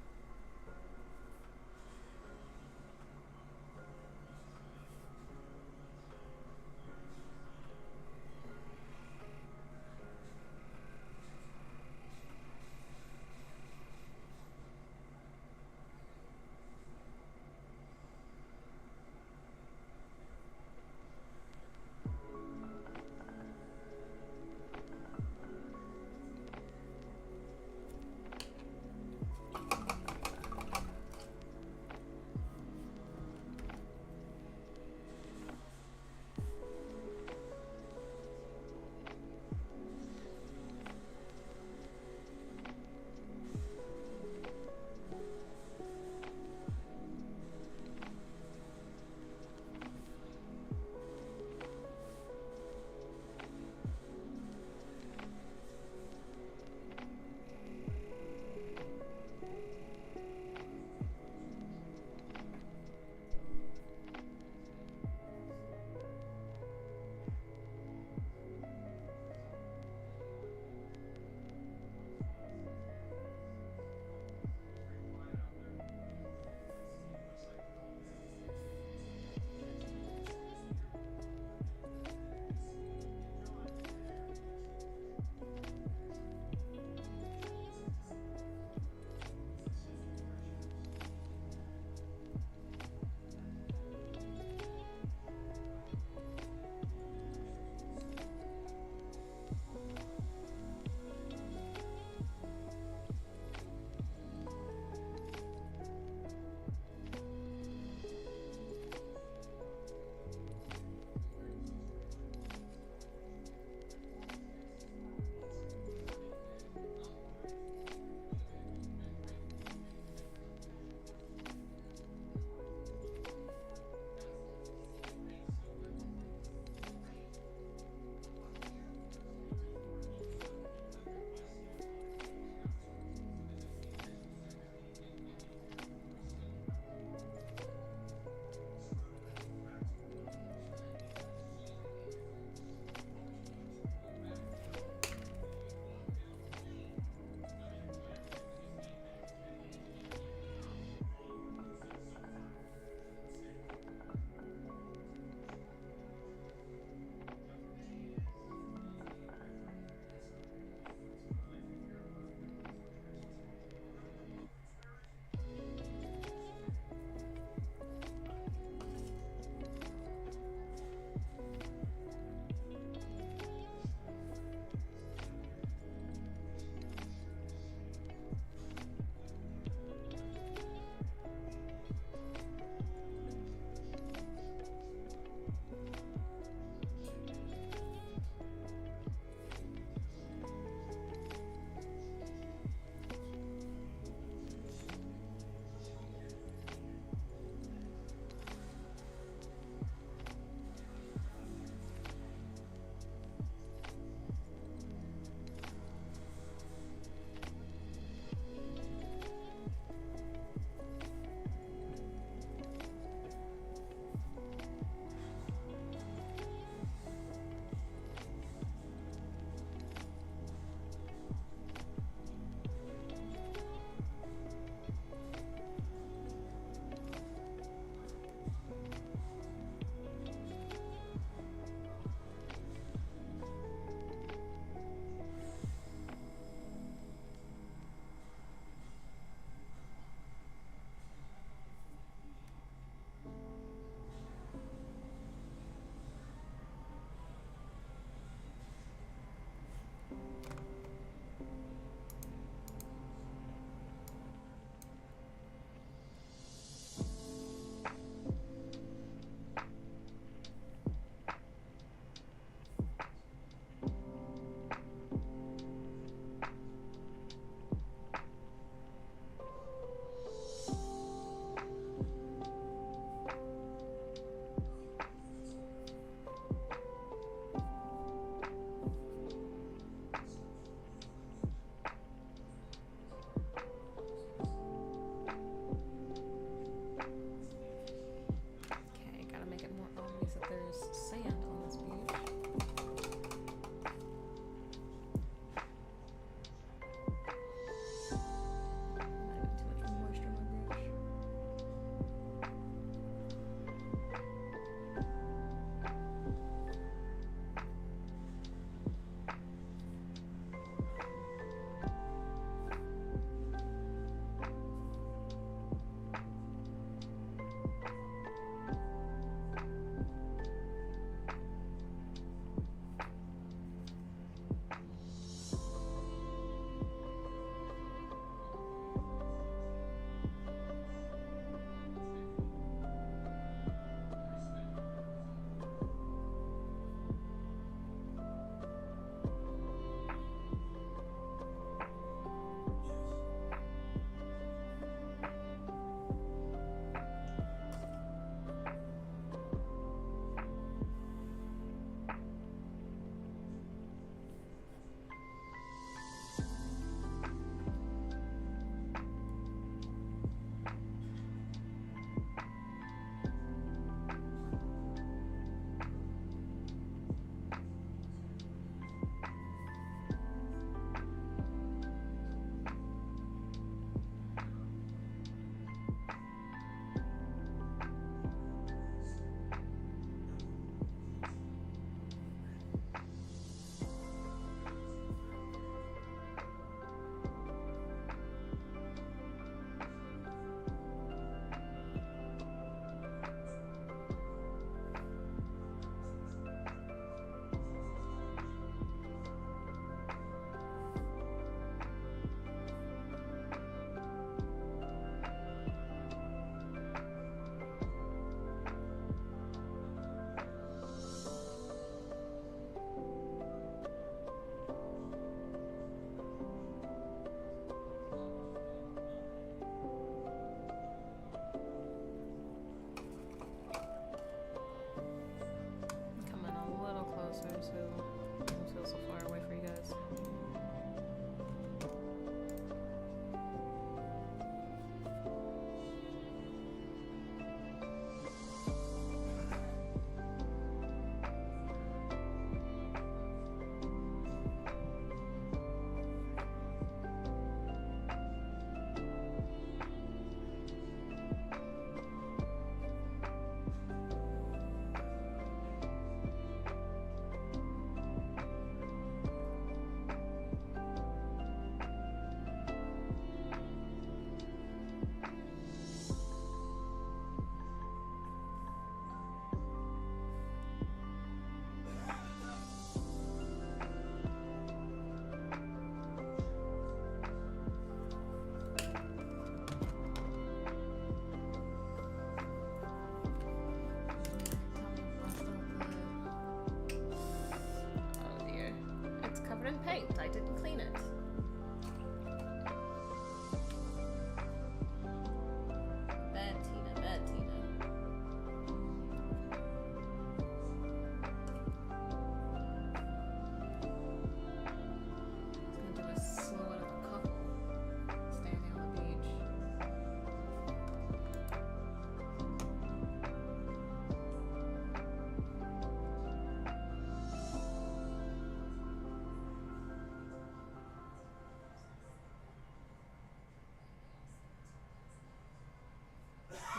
paint. I didn't clean it. Bad Tina, bad Tina. Just gonna do a silhouette of a couple standing on the beach.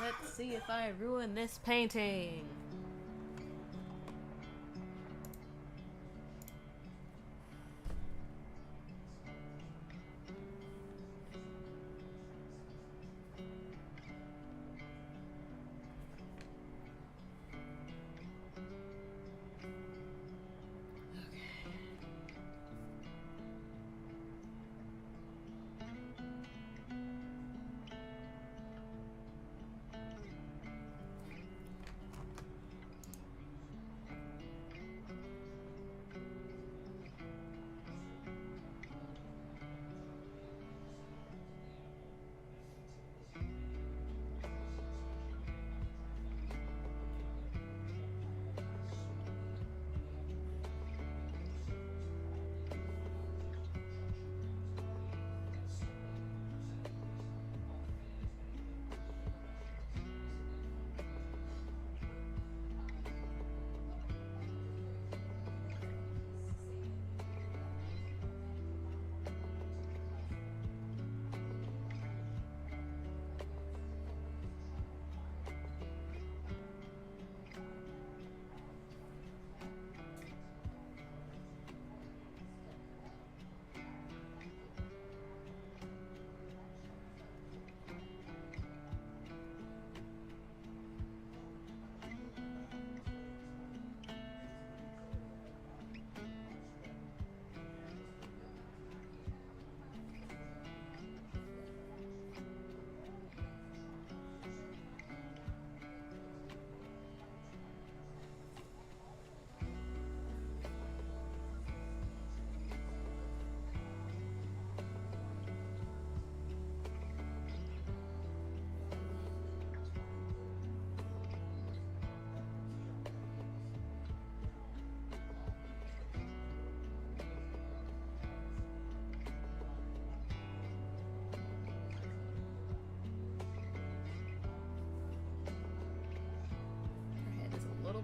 Let's see if I ruin this painting.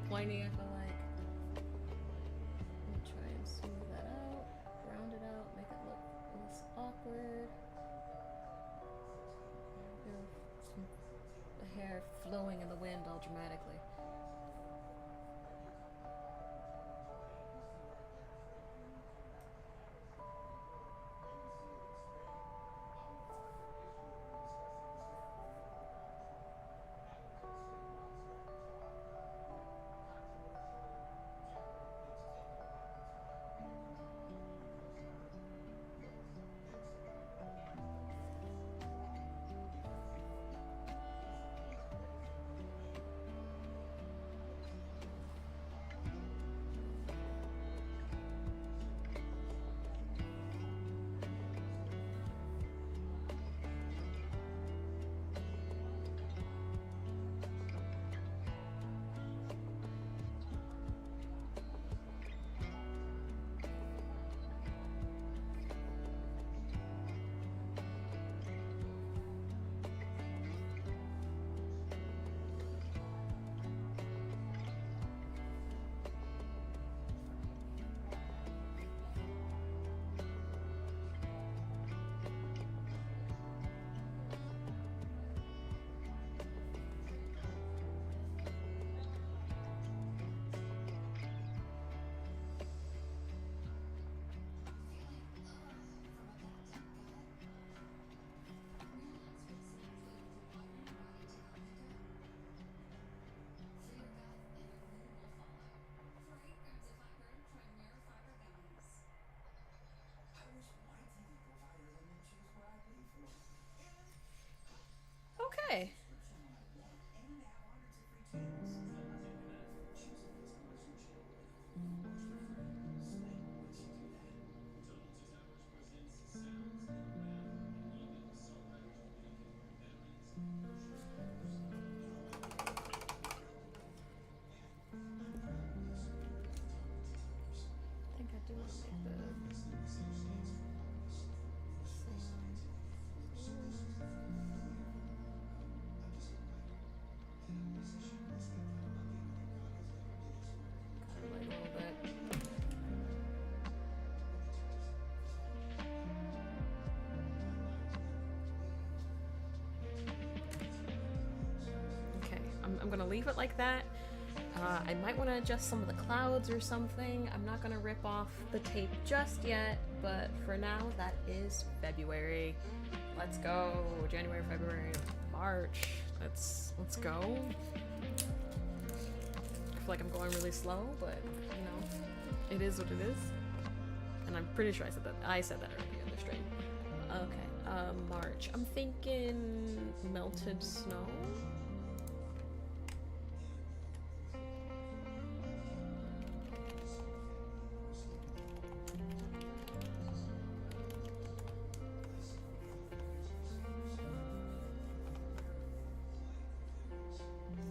Pointy, I feel like. I'm gonna try and smooth that out, round it out, make it look less awkward. The hair flowing in the wind all dramatically. I'm gonna leave it like that. I might want to adjust some of the clouds or something. I'm not gonna rip off the tape just yet, but for now, that is February. Let's go. January, February, March. Let's go. I feel like I'm going really slow, but you know, it is what it is. And I'm pretty sure I said that already on the stream. Okay, March. I'm thinking melted snow.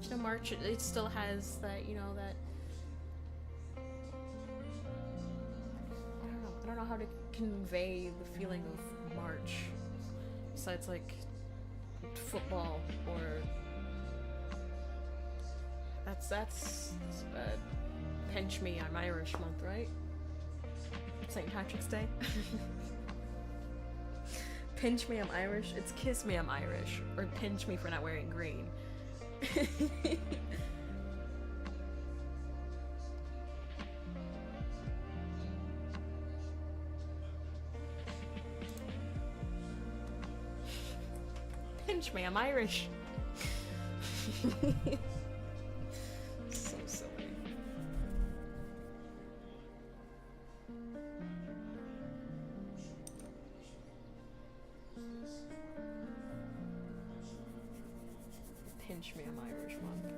You know, March, it still has that, you know, that I don't know how to convey the feeling of March besides like football or that's pinch me, I'm Irish month, right? St. Patrick's Day. Pinch me, I'm Irish. It's kiss me, I'm Irish, or pinch me for not wearing green. Pinch me, I'm Irish. So silly. Pinch me, I'm Irish month.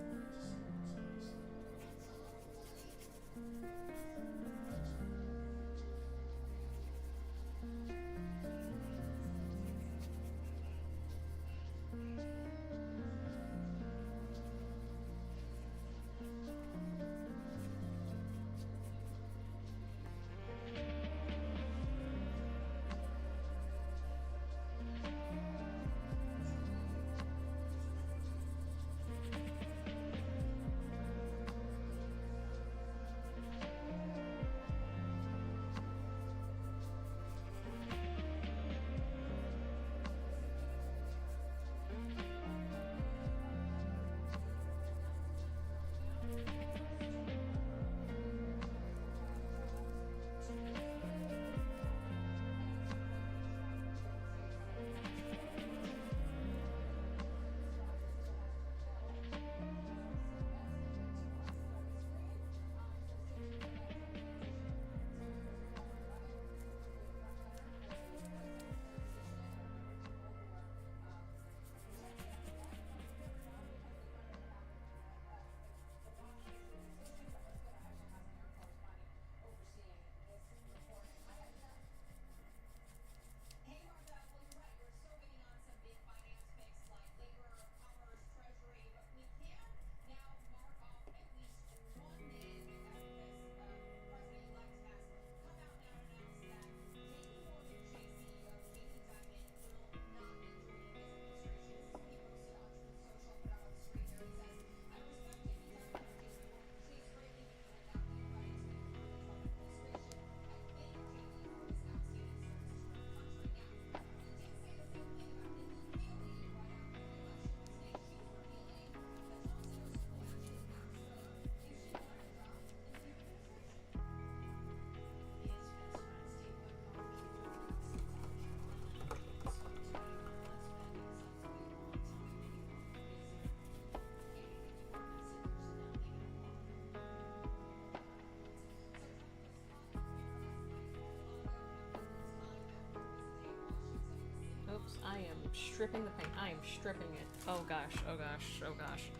I am stripping the paint. I am stripping it. Oh gosh, oh gosh, oh gosh.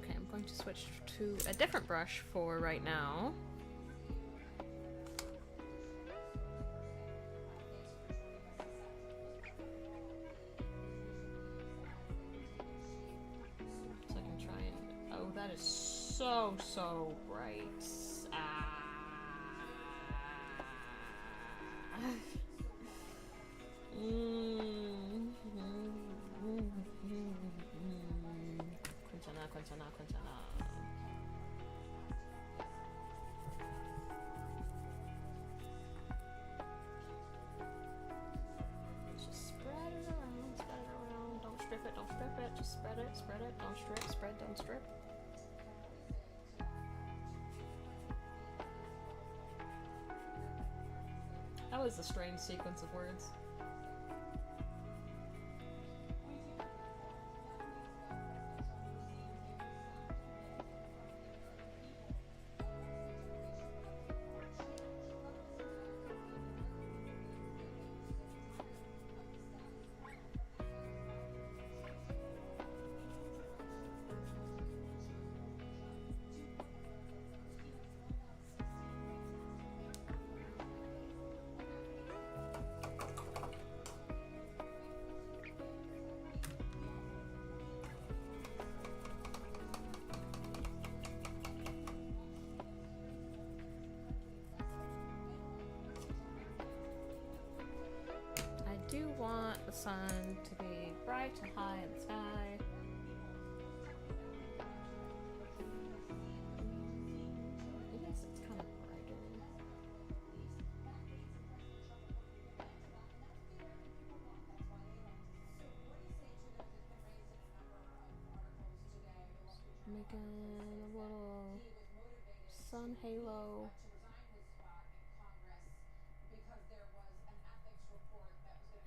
Okay, I'm going to switch to a different brush for right now. So bright. Quintana, Quintana. Just spread it around, spread it around. Don't strip it, don't strip it. Just spread it, spread it. Don't strip, spread, don't strip. That was a strange sequence of words. I do want the sun to be bright and high in the sky. I guess it's kind of brighter. Making a little sun halo.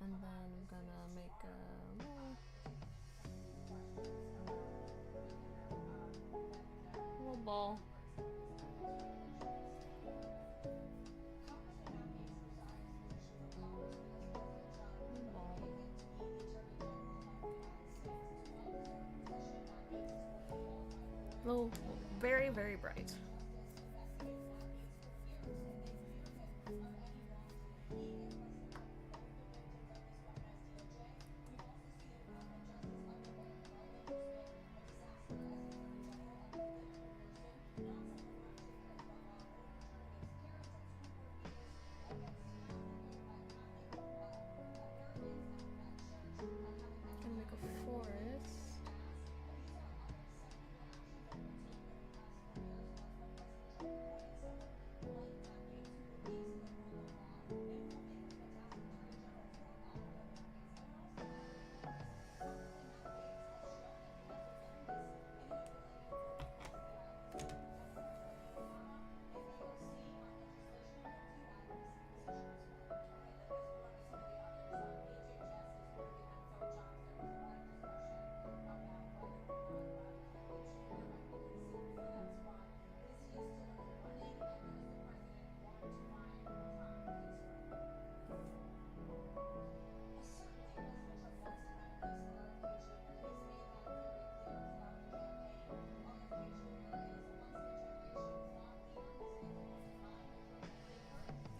And then I'm gonna make a little ball. Little, very, very bright. Gonna make a forest.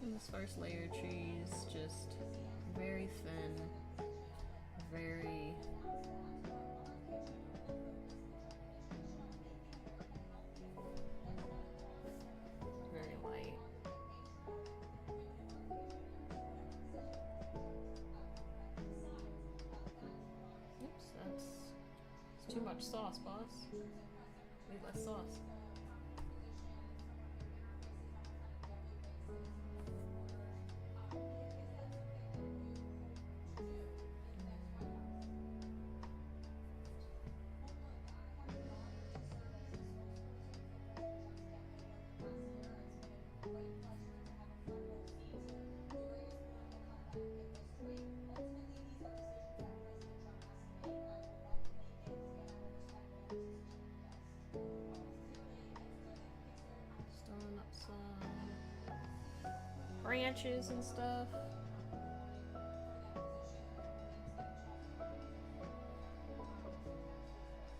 And this first layer of cheese, just very thin, very light. Oops, that's too much sauce, boss. Need less sauce. Stirring up some branches and stuff.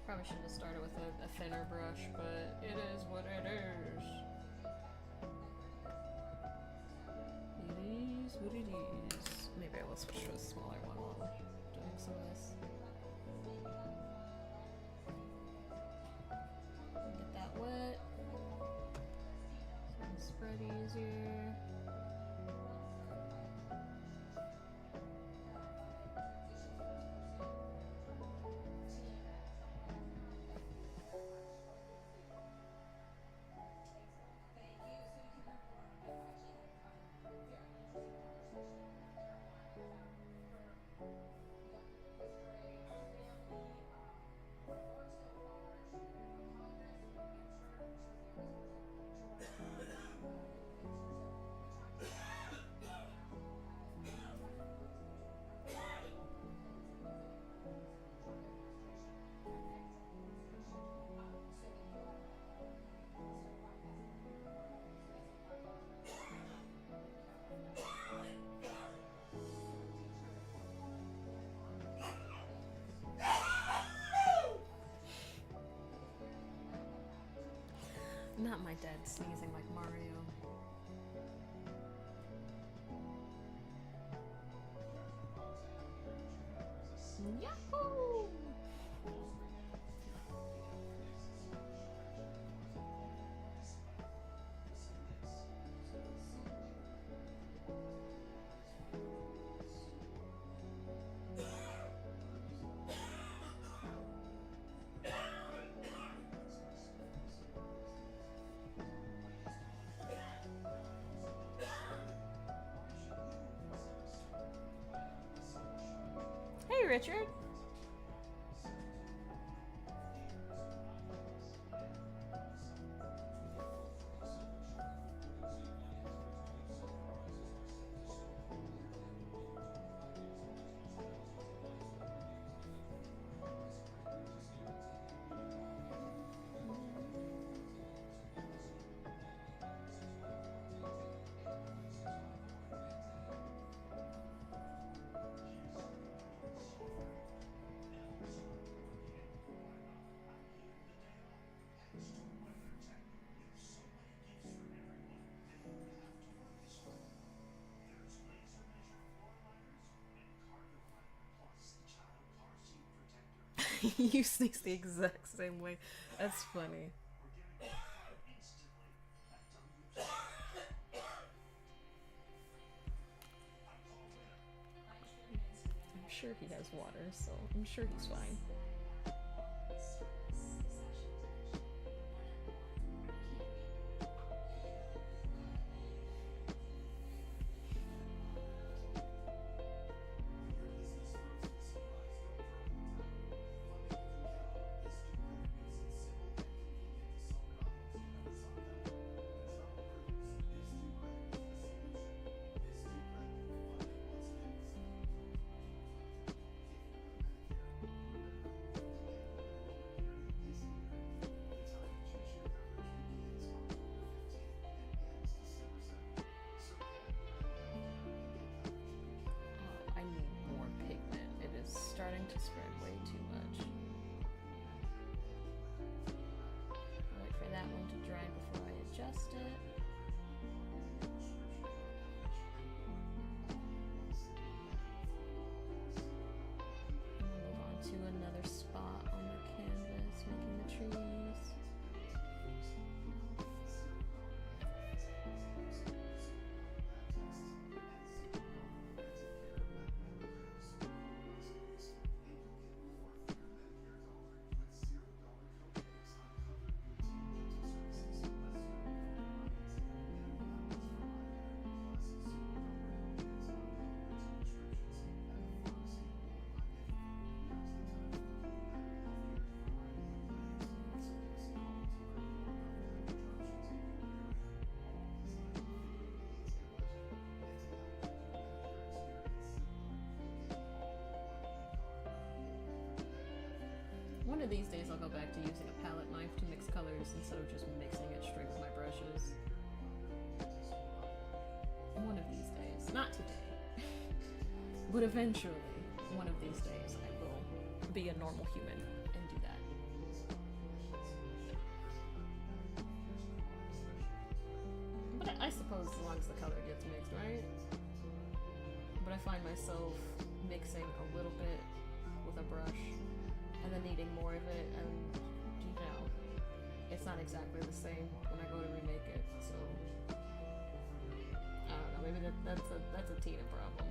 Probably should have started with a thinner brush, but it is what it is. It is what it is. Maybe I will switch to a smaller one while doing some of this. Get that wet. So it'll spread easier. Not my dad sneezing like Mario. Yahoo! Hey, Richard. You sneeze the exact same way. That's funny. I'm sure he has water, so I'm sure he's fine. Starting to spread way too much. I'll wait for that one to dry before I adjust it. And we'll move on to another spot on the canvas, making the trees. One of these days I'll go back to using a palette knife to mix colors instead of just mixing it straight with my brushes. One of these days. Not today. But eventually, one of these days, I will be a normal human and do that. But I suppose as long as the color gets mixed, right? But I find myself mixing a little bit with a brush and then needing more of it, and you know, it's not exactly the same when I go to remake it, so I don't know, maybe that's a Tina problem.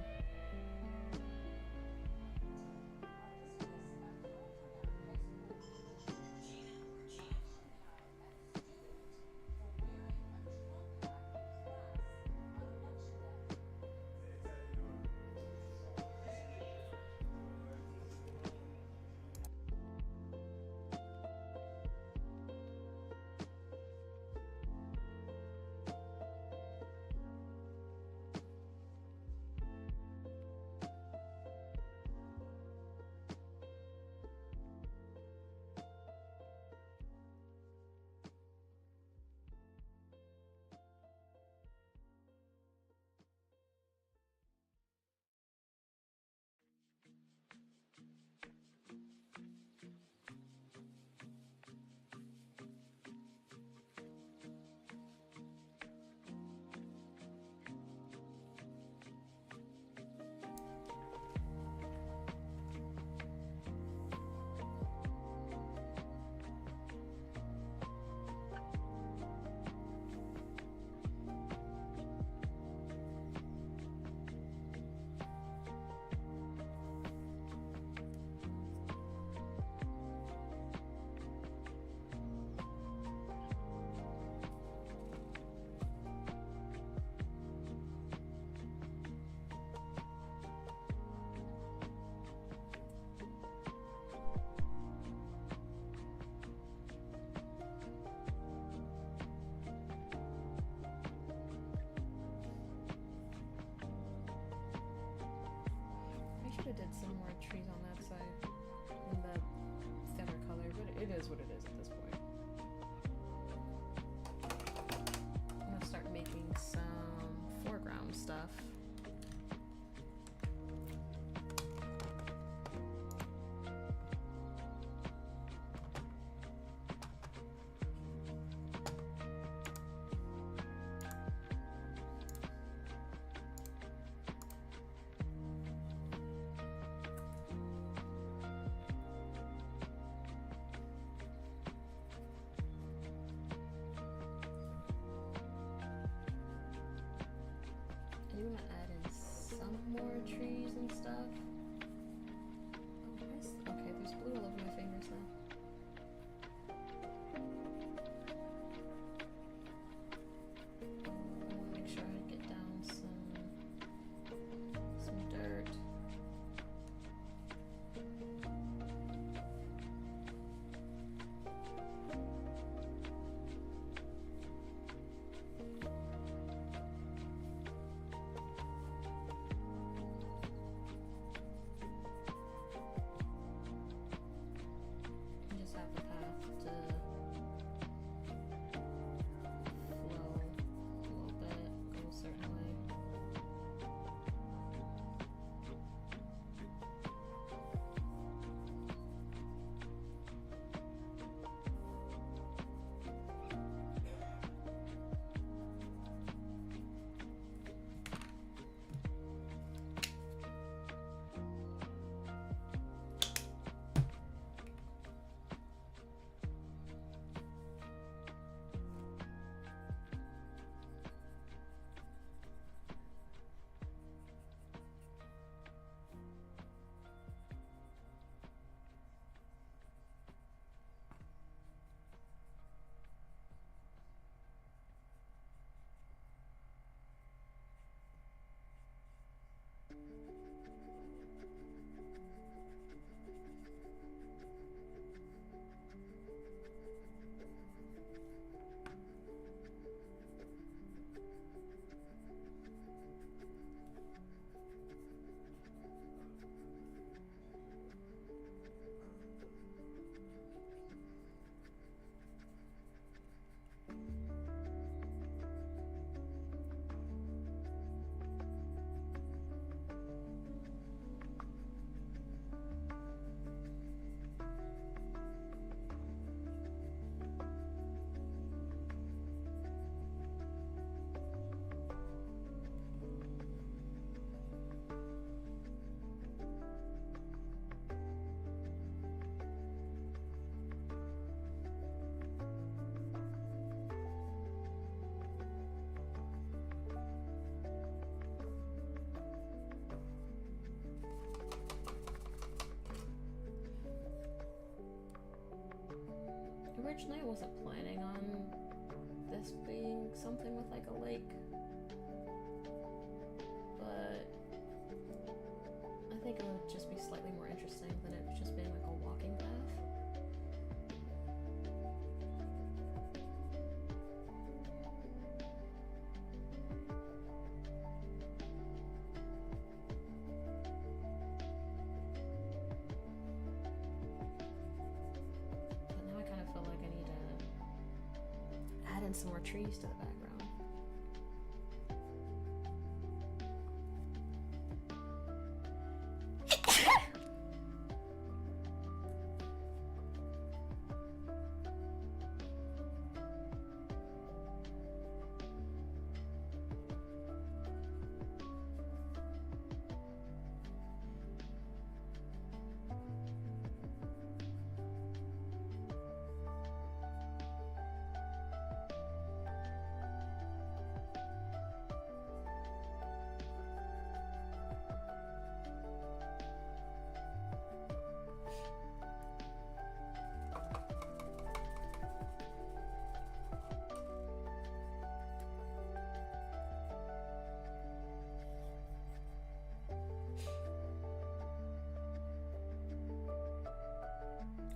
is what it is at this point. I'm gonna start making some foreground stuff. I'm gonna add in some more trees and stuff. Oh, nice. Okay, there's blue all over my fingers now. I want to make sure I get down some dirt. Just have the path to flow a little bit, go a certain way. Originally, I wasn't planning on this being something with like a lake, but I think it would just be slightly more interesting than it just being like a walking path. And some more trees to the background.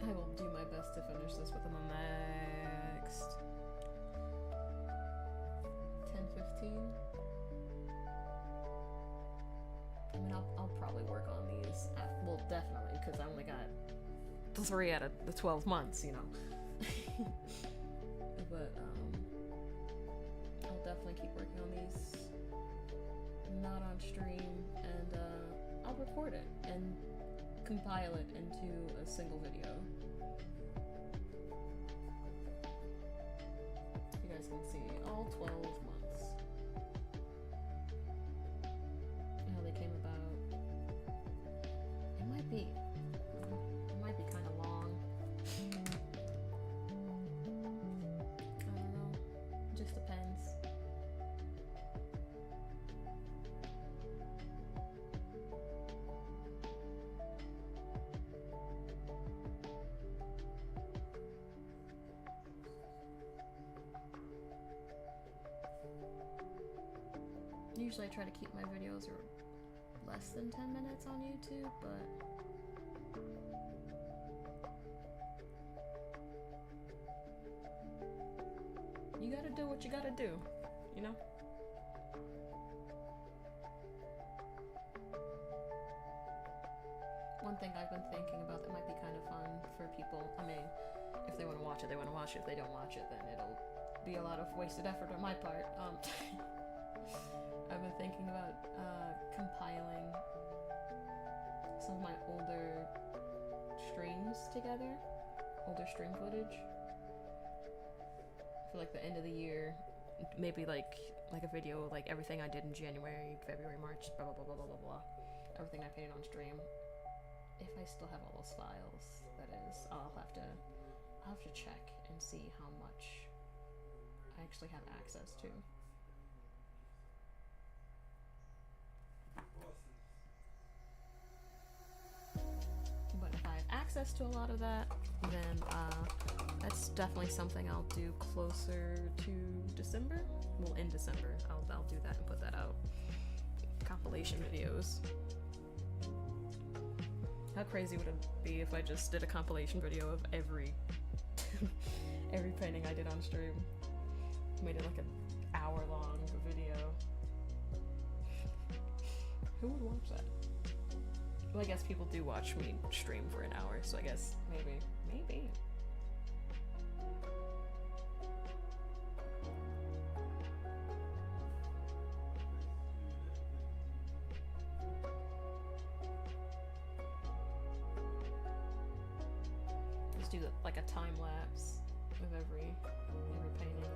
I will do my best to finish this within the next 10-15. I mean, I'll probably work on these. Well, definitely, because I only got 3 out of the 12 months, you know. But I'll definitely keep working on these, not on stream, and I'll record it and compile it into a single video. You guys can see all 12 months. How they came about. It might be kind of long. I don't know. It just depends. Usually I try to keep my videos less than 10 minutes on YouTube, but you gotta do what you gotta do, you know? One thing I've been thinking about that might be kind of fun for people, I mean, if they want to watch it, they want to watch it. If they don't watch it, then it'll be a lot of wasted effort on my part. I've been thinking about compiling some of my older streams together, older stream footage, for like the end of the year. Maybe like a video like everything I did in January, February, March, blah blah blah blah blah blah blah. Everything I painted on stream. If I still have all those files, that is, I'll have to check and see how much I actually have access to. But if I have access to a lot of that, then that's definitely something I'll do closer to December. Well, in December, I'll do that and put that out. Compilation videos. How crazy would it be if I just did a compilation video of every every painting I did on stream? Made it like an hour-long video. Who would watch that? Well, I guess people do watch me stream for an hour, so I guess maybe. Just do like a time lapse of every painting.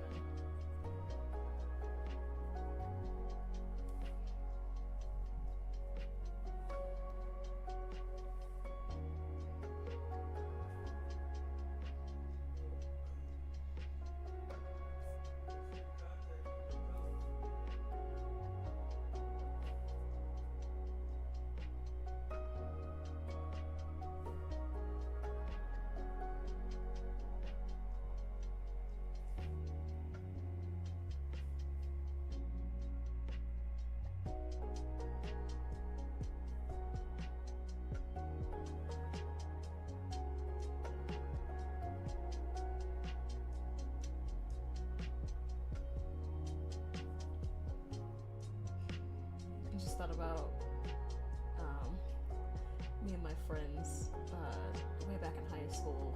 Thought about me and my friends way back in high school,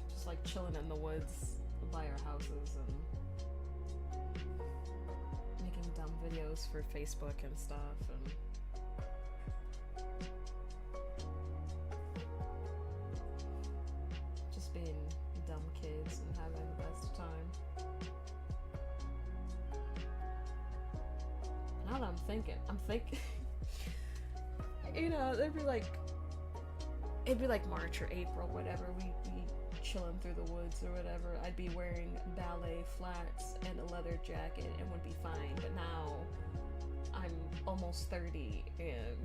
just like chilling in the woods by our houses and making dumb videos for Facebook and stuff, and just being dumb kids and having the best time. Now that I'm thinking, you know, it'd be like March or April, whatever, we chilling through the woods or whatever. I'd be wearing ballet flats and a leather jacket and would be fine, but now I'm almost 30 and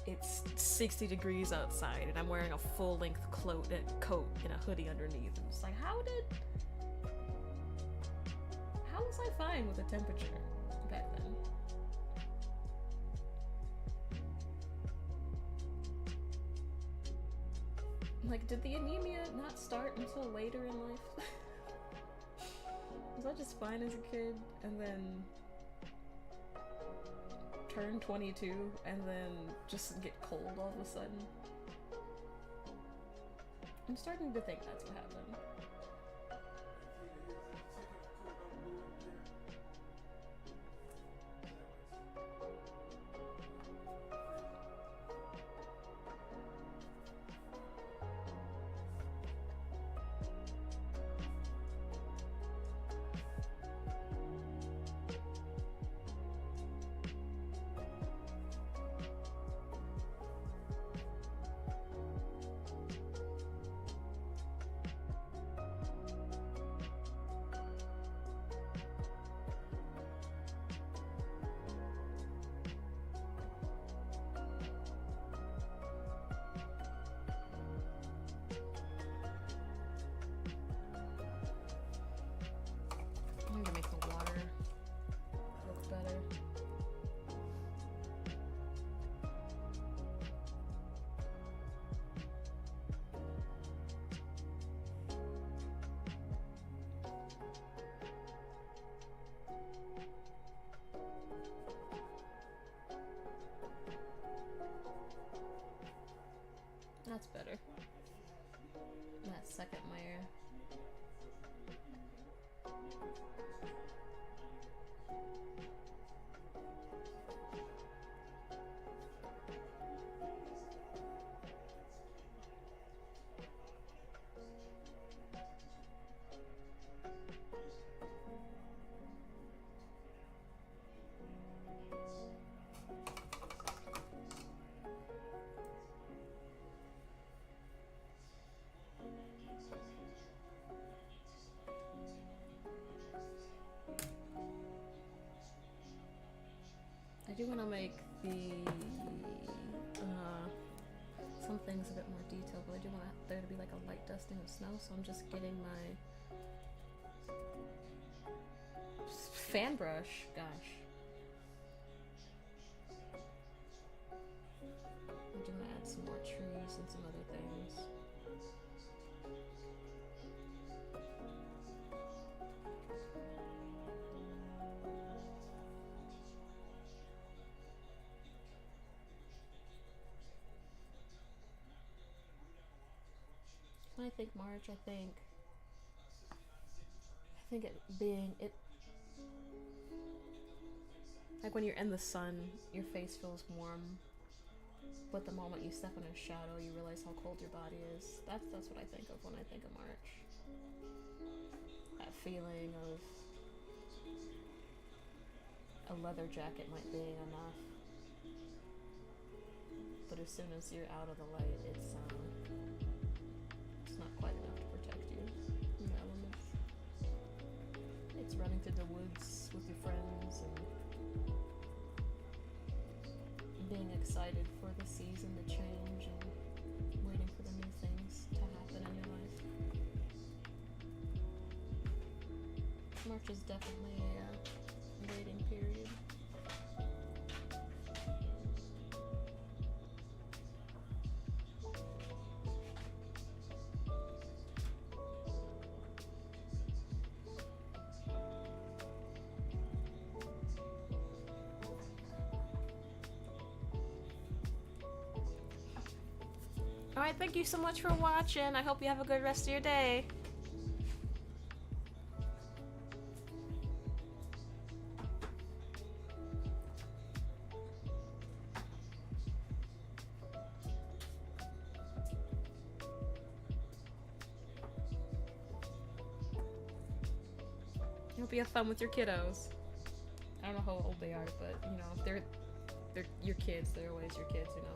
it's 60 degrees outside and I'm wearing a full-length coat and a hoodie underneath. I'm just like, how was I fine with the temperature back then? Like, did the anemia not start until later in life? Was I just fine as a kid and then turn 22 and then just get cold all of a sudden. I'm starting to think that's what happened. I'm gonna make the water look better. That's better. That second layer. I do want to make the some things a bit more detailed, but I do want there to be like a light dusting of snow, so I'm just getting my fan brush. Gosh, I do want to add some more trees and some other things. When I think March, I think it being it like when you're in the sun, your face feels warm, but the moment you step in a shadow, you realize how cold your body is. That's what I think of when I think of March. That feeling of a leather jacket might be enough, but as soon as you're out of the light, it's not quite enough to protect you from the elements. It's running through the woods with your friends and being excited for the season to change and waiting for the new things to happen in your life. March is definitely a waiting period. Alright, thank you so much for watching. I hope you have a good rest of your day. I hope you have fun with your kiddos. I don't know how old they are, but you know, they're your kids. They're always your kids, you know.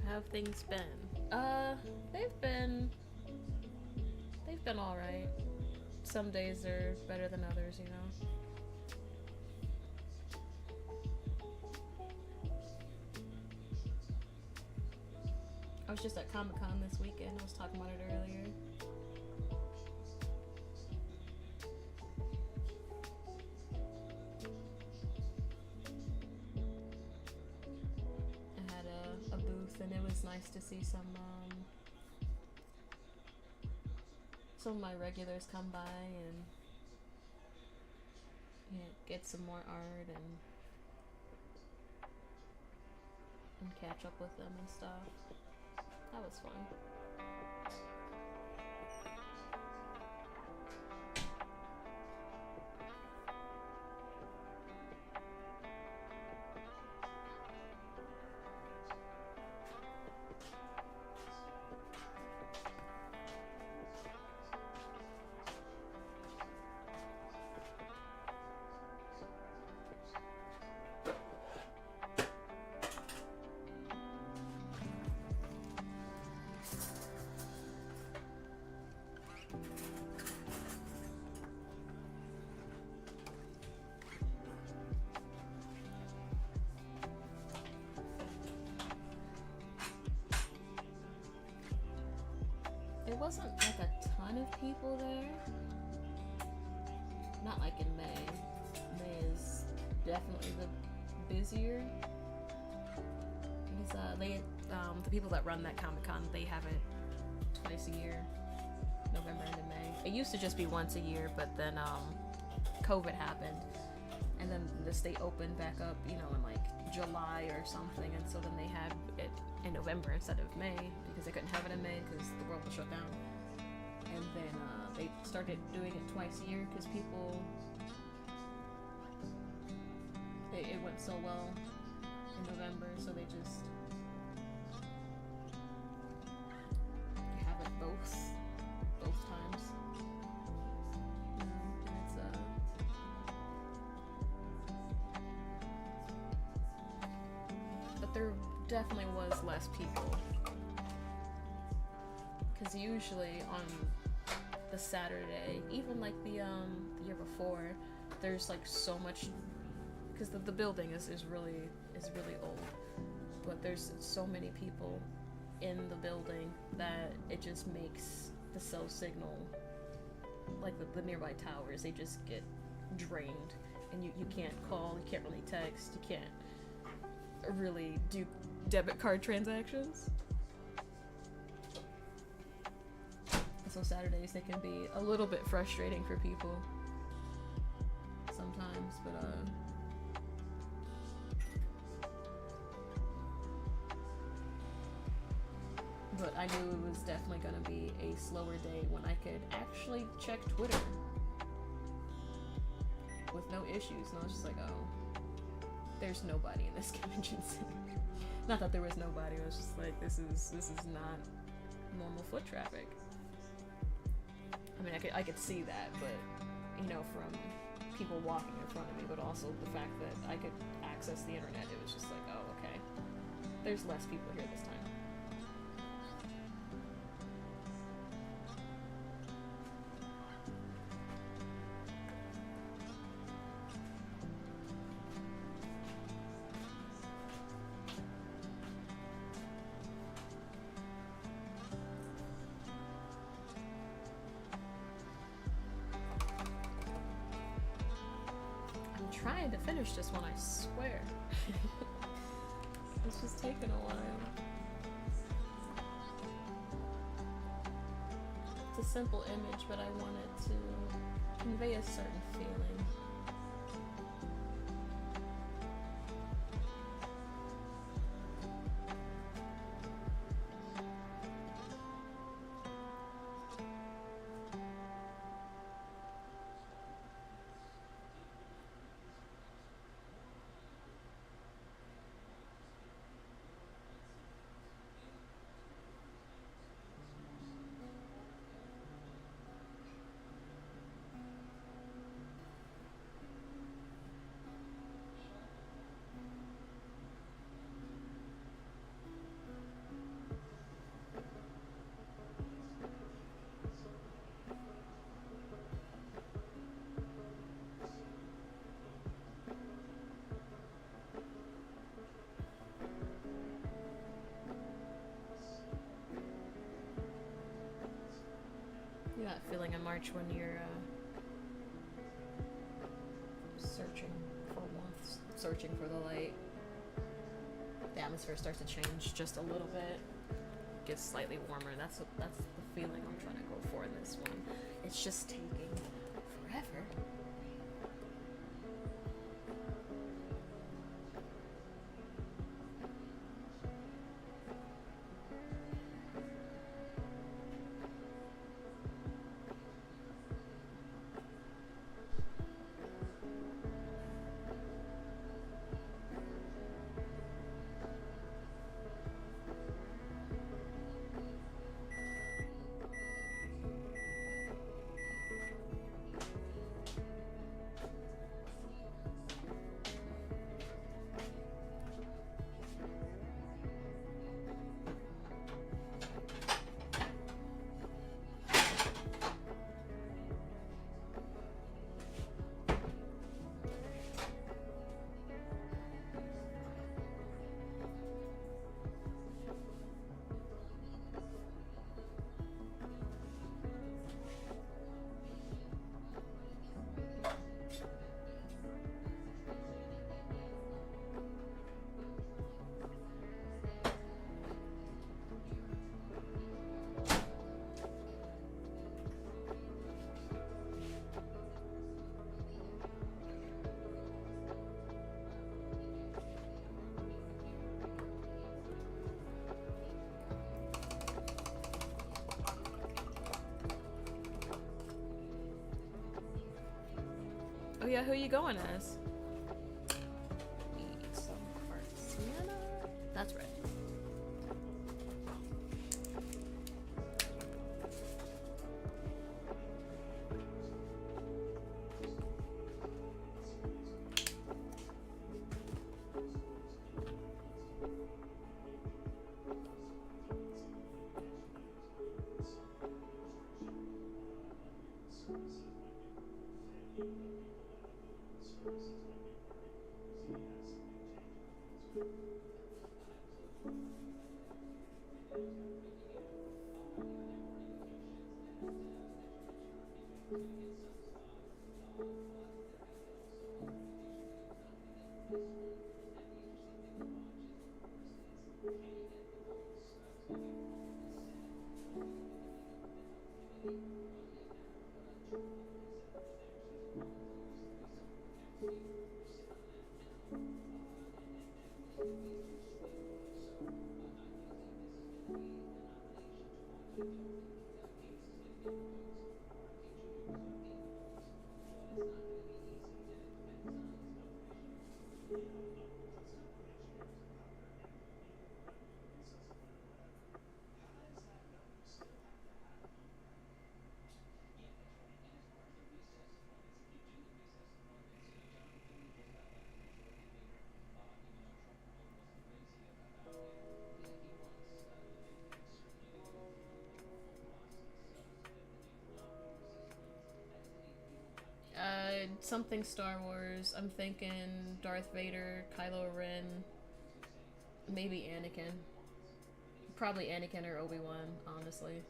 How have things been? They've been all right. Some days are better than others, you know. I was just at Comic-Con this weekend. I was talking about it earlier. I had a booth, and it was nice to see some of my regulars come by and get some more art and catch up with them and stuff. That was fun. It wasn't like a ton of people there. Not like in May. May is definitely the busier. Because the people that run that Comic-Con, they have it twice a year, November and in May. It used to just be once a year, but then COVID happened, and then the state opened back up, in like July or something, and so then they had it in November instead of May because they couldn't have it in May because the world was shut down. And then they started doing it twice a year because people, it went so well in November, so they just have it both times. But there definitely was less people, because usually on the Saturday, even like the year before, there's like so much, because the building is really old, but there's so many people in the building that it just makes the cell signal, like the nearby towers, they just get drained, and you can't call, you can't really text, you can't really do debit card transactions. So Saturdays, they can be a little bit frustrating for people sometimes, but I knew it was definitely gonna be a slower day when I could actually check Twitter with no issues, and I was just like, oh, there's nobody in this convention center. Not that there was nobody, I was just like, this is not normal foot traffic. I mean, I could see that, but, from people walking in front of me, but also the fact that I could access the internet, it was just like, oh, okay. There's less people here this time. Trying to finish this one, I swear. It's just taking a while. It's a simple image, but I want it to convey a certain feeling. March when you're searching for warmth, searching for the light. The atmosphere starts to change just a little bit. Gets slightly warmer. That's the feeling I'm trying to go for in this one. It's just taking forever. Oh yeah, who are you going as? Need some Sienna. That's right. Something Star Wars. I'm thinking Darth Vader, Kylo Ren, maybe Anakin. Probably Anakin or Obi-Wan, honestly.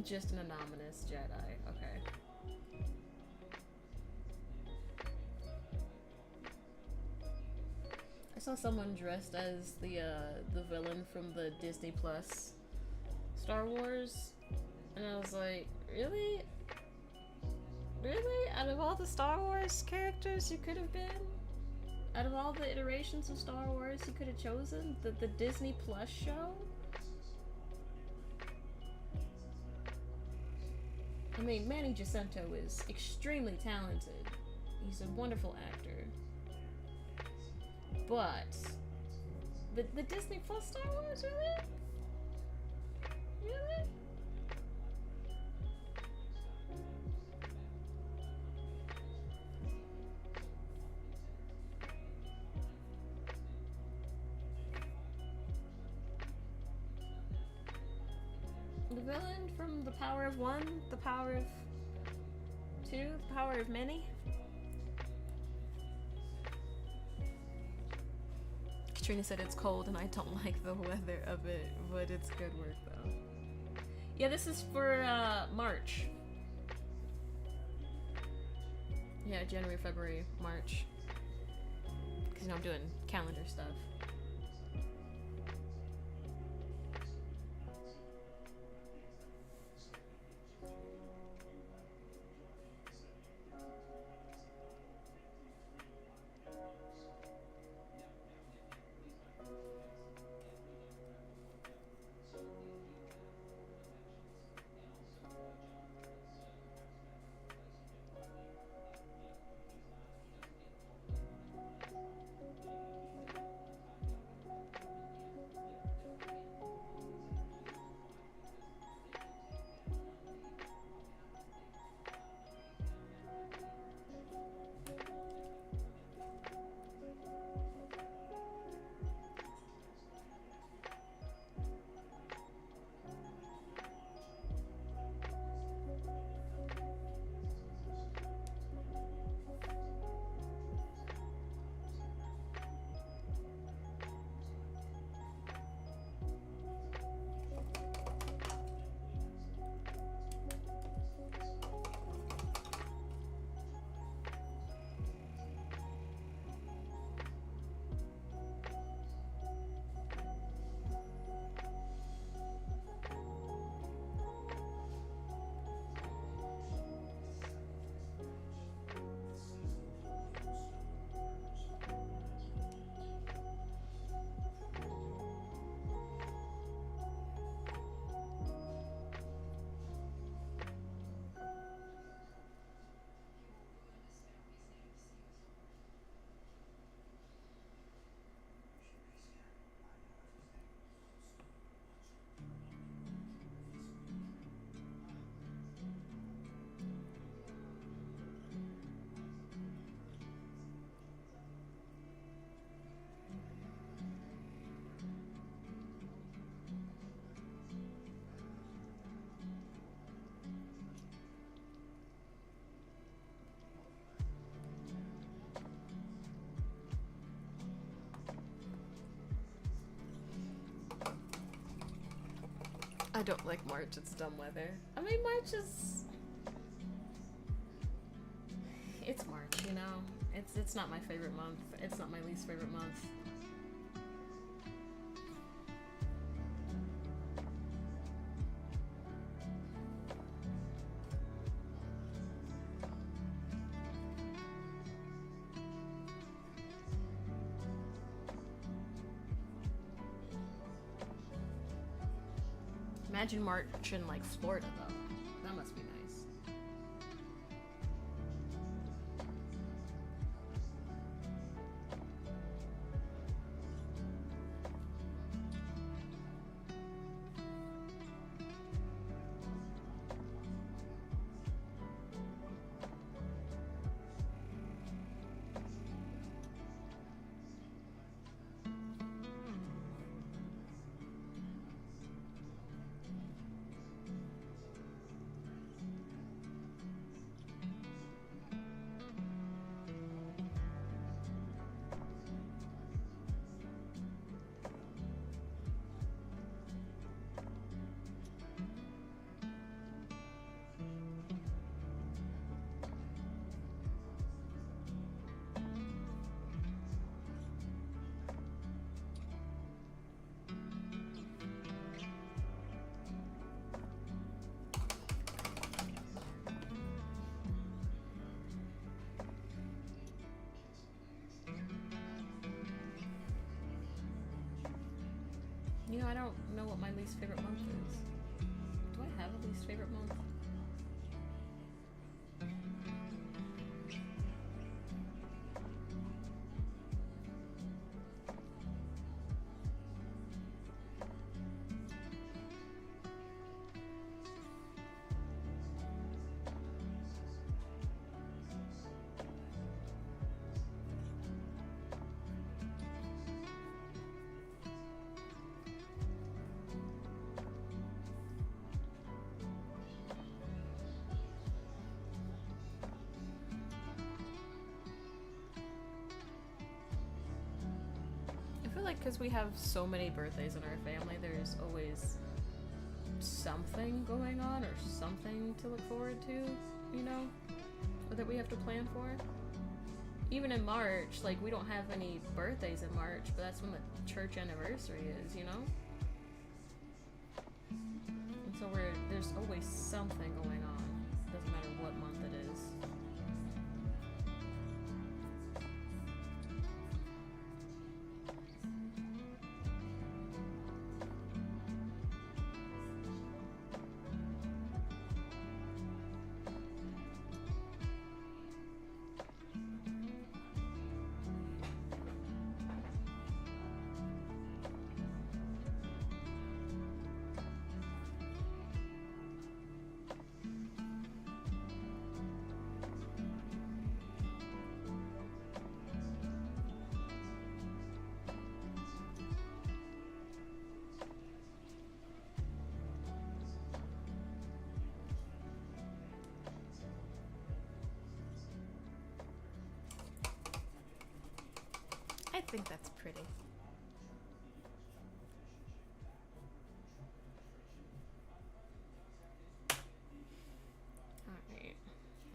Just an anonymous Jedi. Okay. I saw someone dressed as the villain from the Disney Plus Star Wars, and I was like, really? Really? Out of all the Star Wars characters you could have been? Out of all the iterations of Star Wars you could have chosen? The Disney Plus show? I mean, Manny Jacinto is extremely talented. He's a wonderful actor. But the Disney Plus Star Wars, really? Really? The villain from The Power of One, The Power of Two, The Power of Many? Katrina said it's cold and I don't like the weather of it, but it's good work though. Yeah, this is for March. Yeah, January, February, March. Because you know I'm doing calendar stuff. I don't like March, it's dumb weather. I mean, March is... It's March, you know? It's not my favorite month. It's not my least favorite month. Imagine March in like Florida though. That must be nice. You know, I don't know what my least favorite month is. Do I have a least favorite month? Because we have so many birthdays in our family, there's always something going on or something to look forward to, you know, or that we have to plan for. Even in March, like, we don't have any birthdays in March, but that's when the church anniversary is, you know? And so there's always something going on. Doesn't matter what month it is. I think that's pretty. Alright.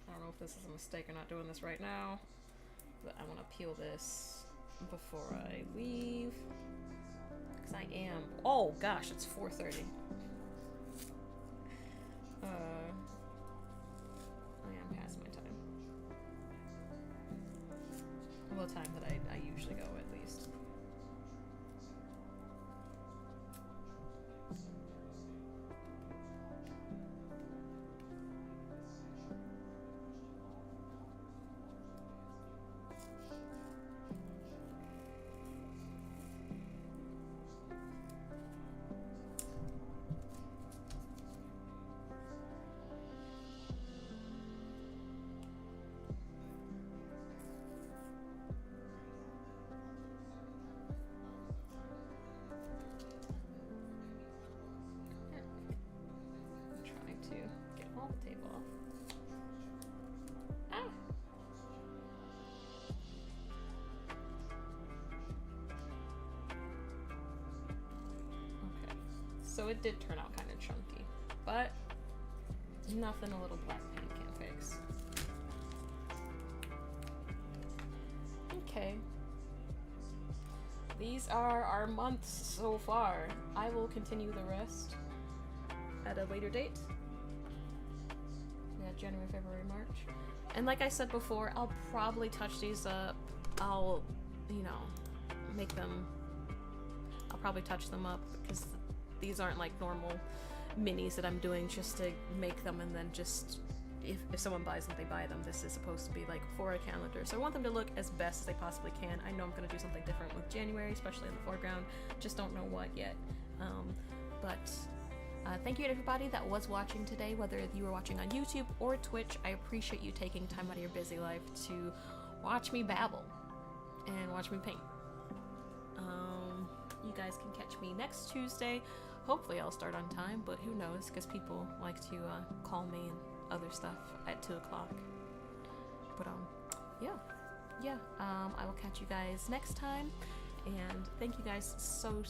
I don't know if this is a mistake or not doing this right now, but I want to peel this before I leave. Because I am... Oh gosh, it's 4:30. I am past my time. Well, the time that I usually go, at least. So it did turn out kind of chunky, but nothing a little black paint can't fix. Okay. These are our months so far. I will continue the rest at a later date. Yeah, January, February, March. And like I said before, I'll probably touch these up. I'll, you know, make them... I'll probably touch them up because these aren't like normal minis that I'm doing just to make them and then just... If someone buys them, they buy them. This is supposed to be like for a calendar. So I want them to look as best as they possibly can. I know I'm going to do something different with January, especially in the foreground. Just don't know what yet. Thank you to everybody that was watching today, whether you were watching on YouTube or Twitch. I appreciate you taking time out of your busy life to watch me babble and watch me paint. You guys can catch me next Tuesday. Hopefully I'll start on time, but who knows, because people like to call me and other stuff at 2 o'clock. But I will catch you guys next time, and thank you guys so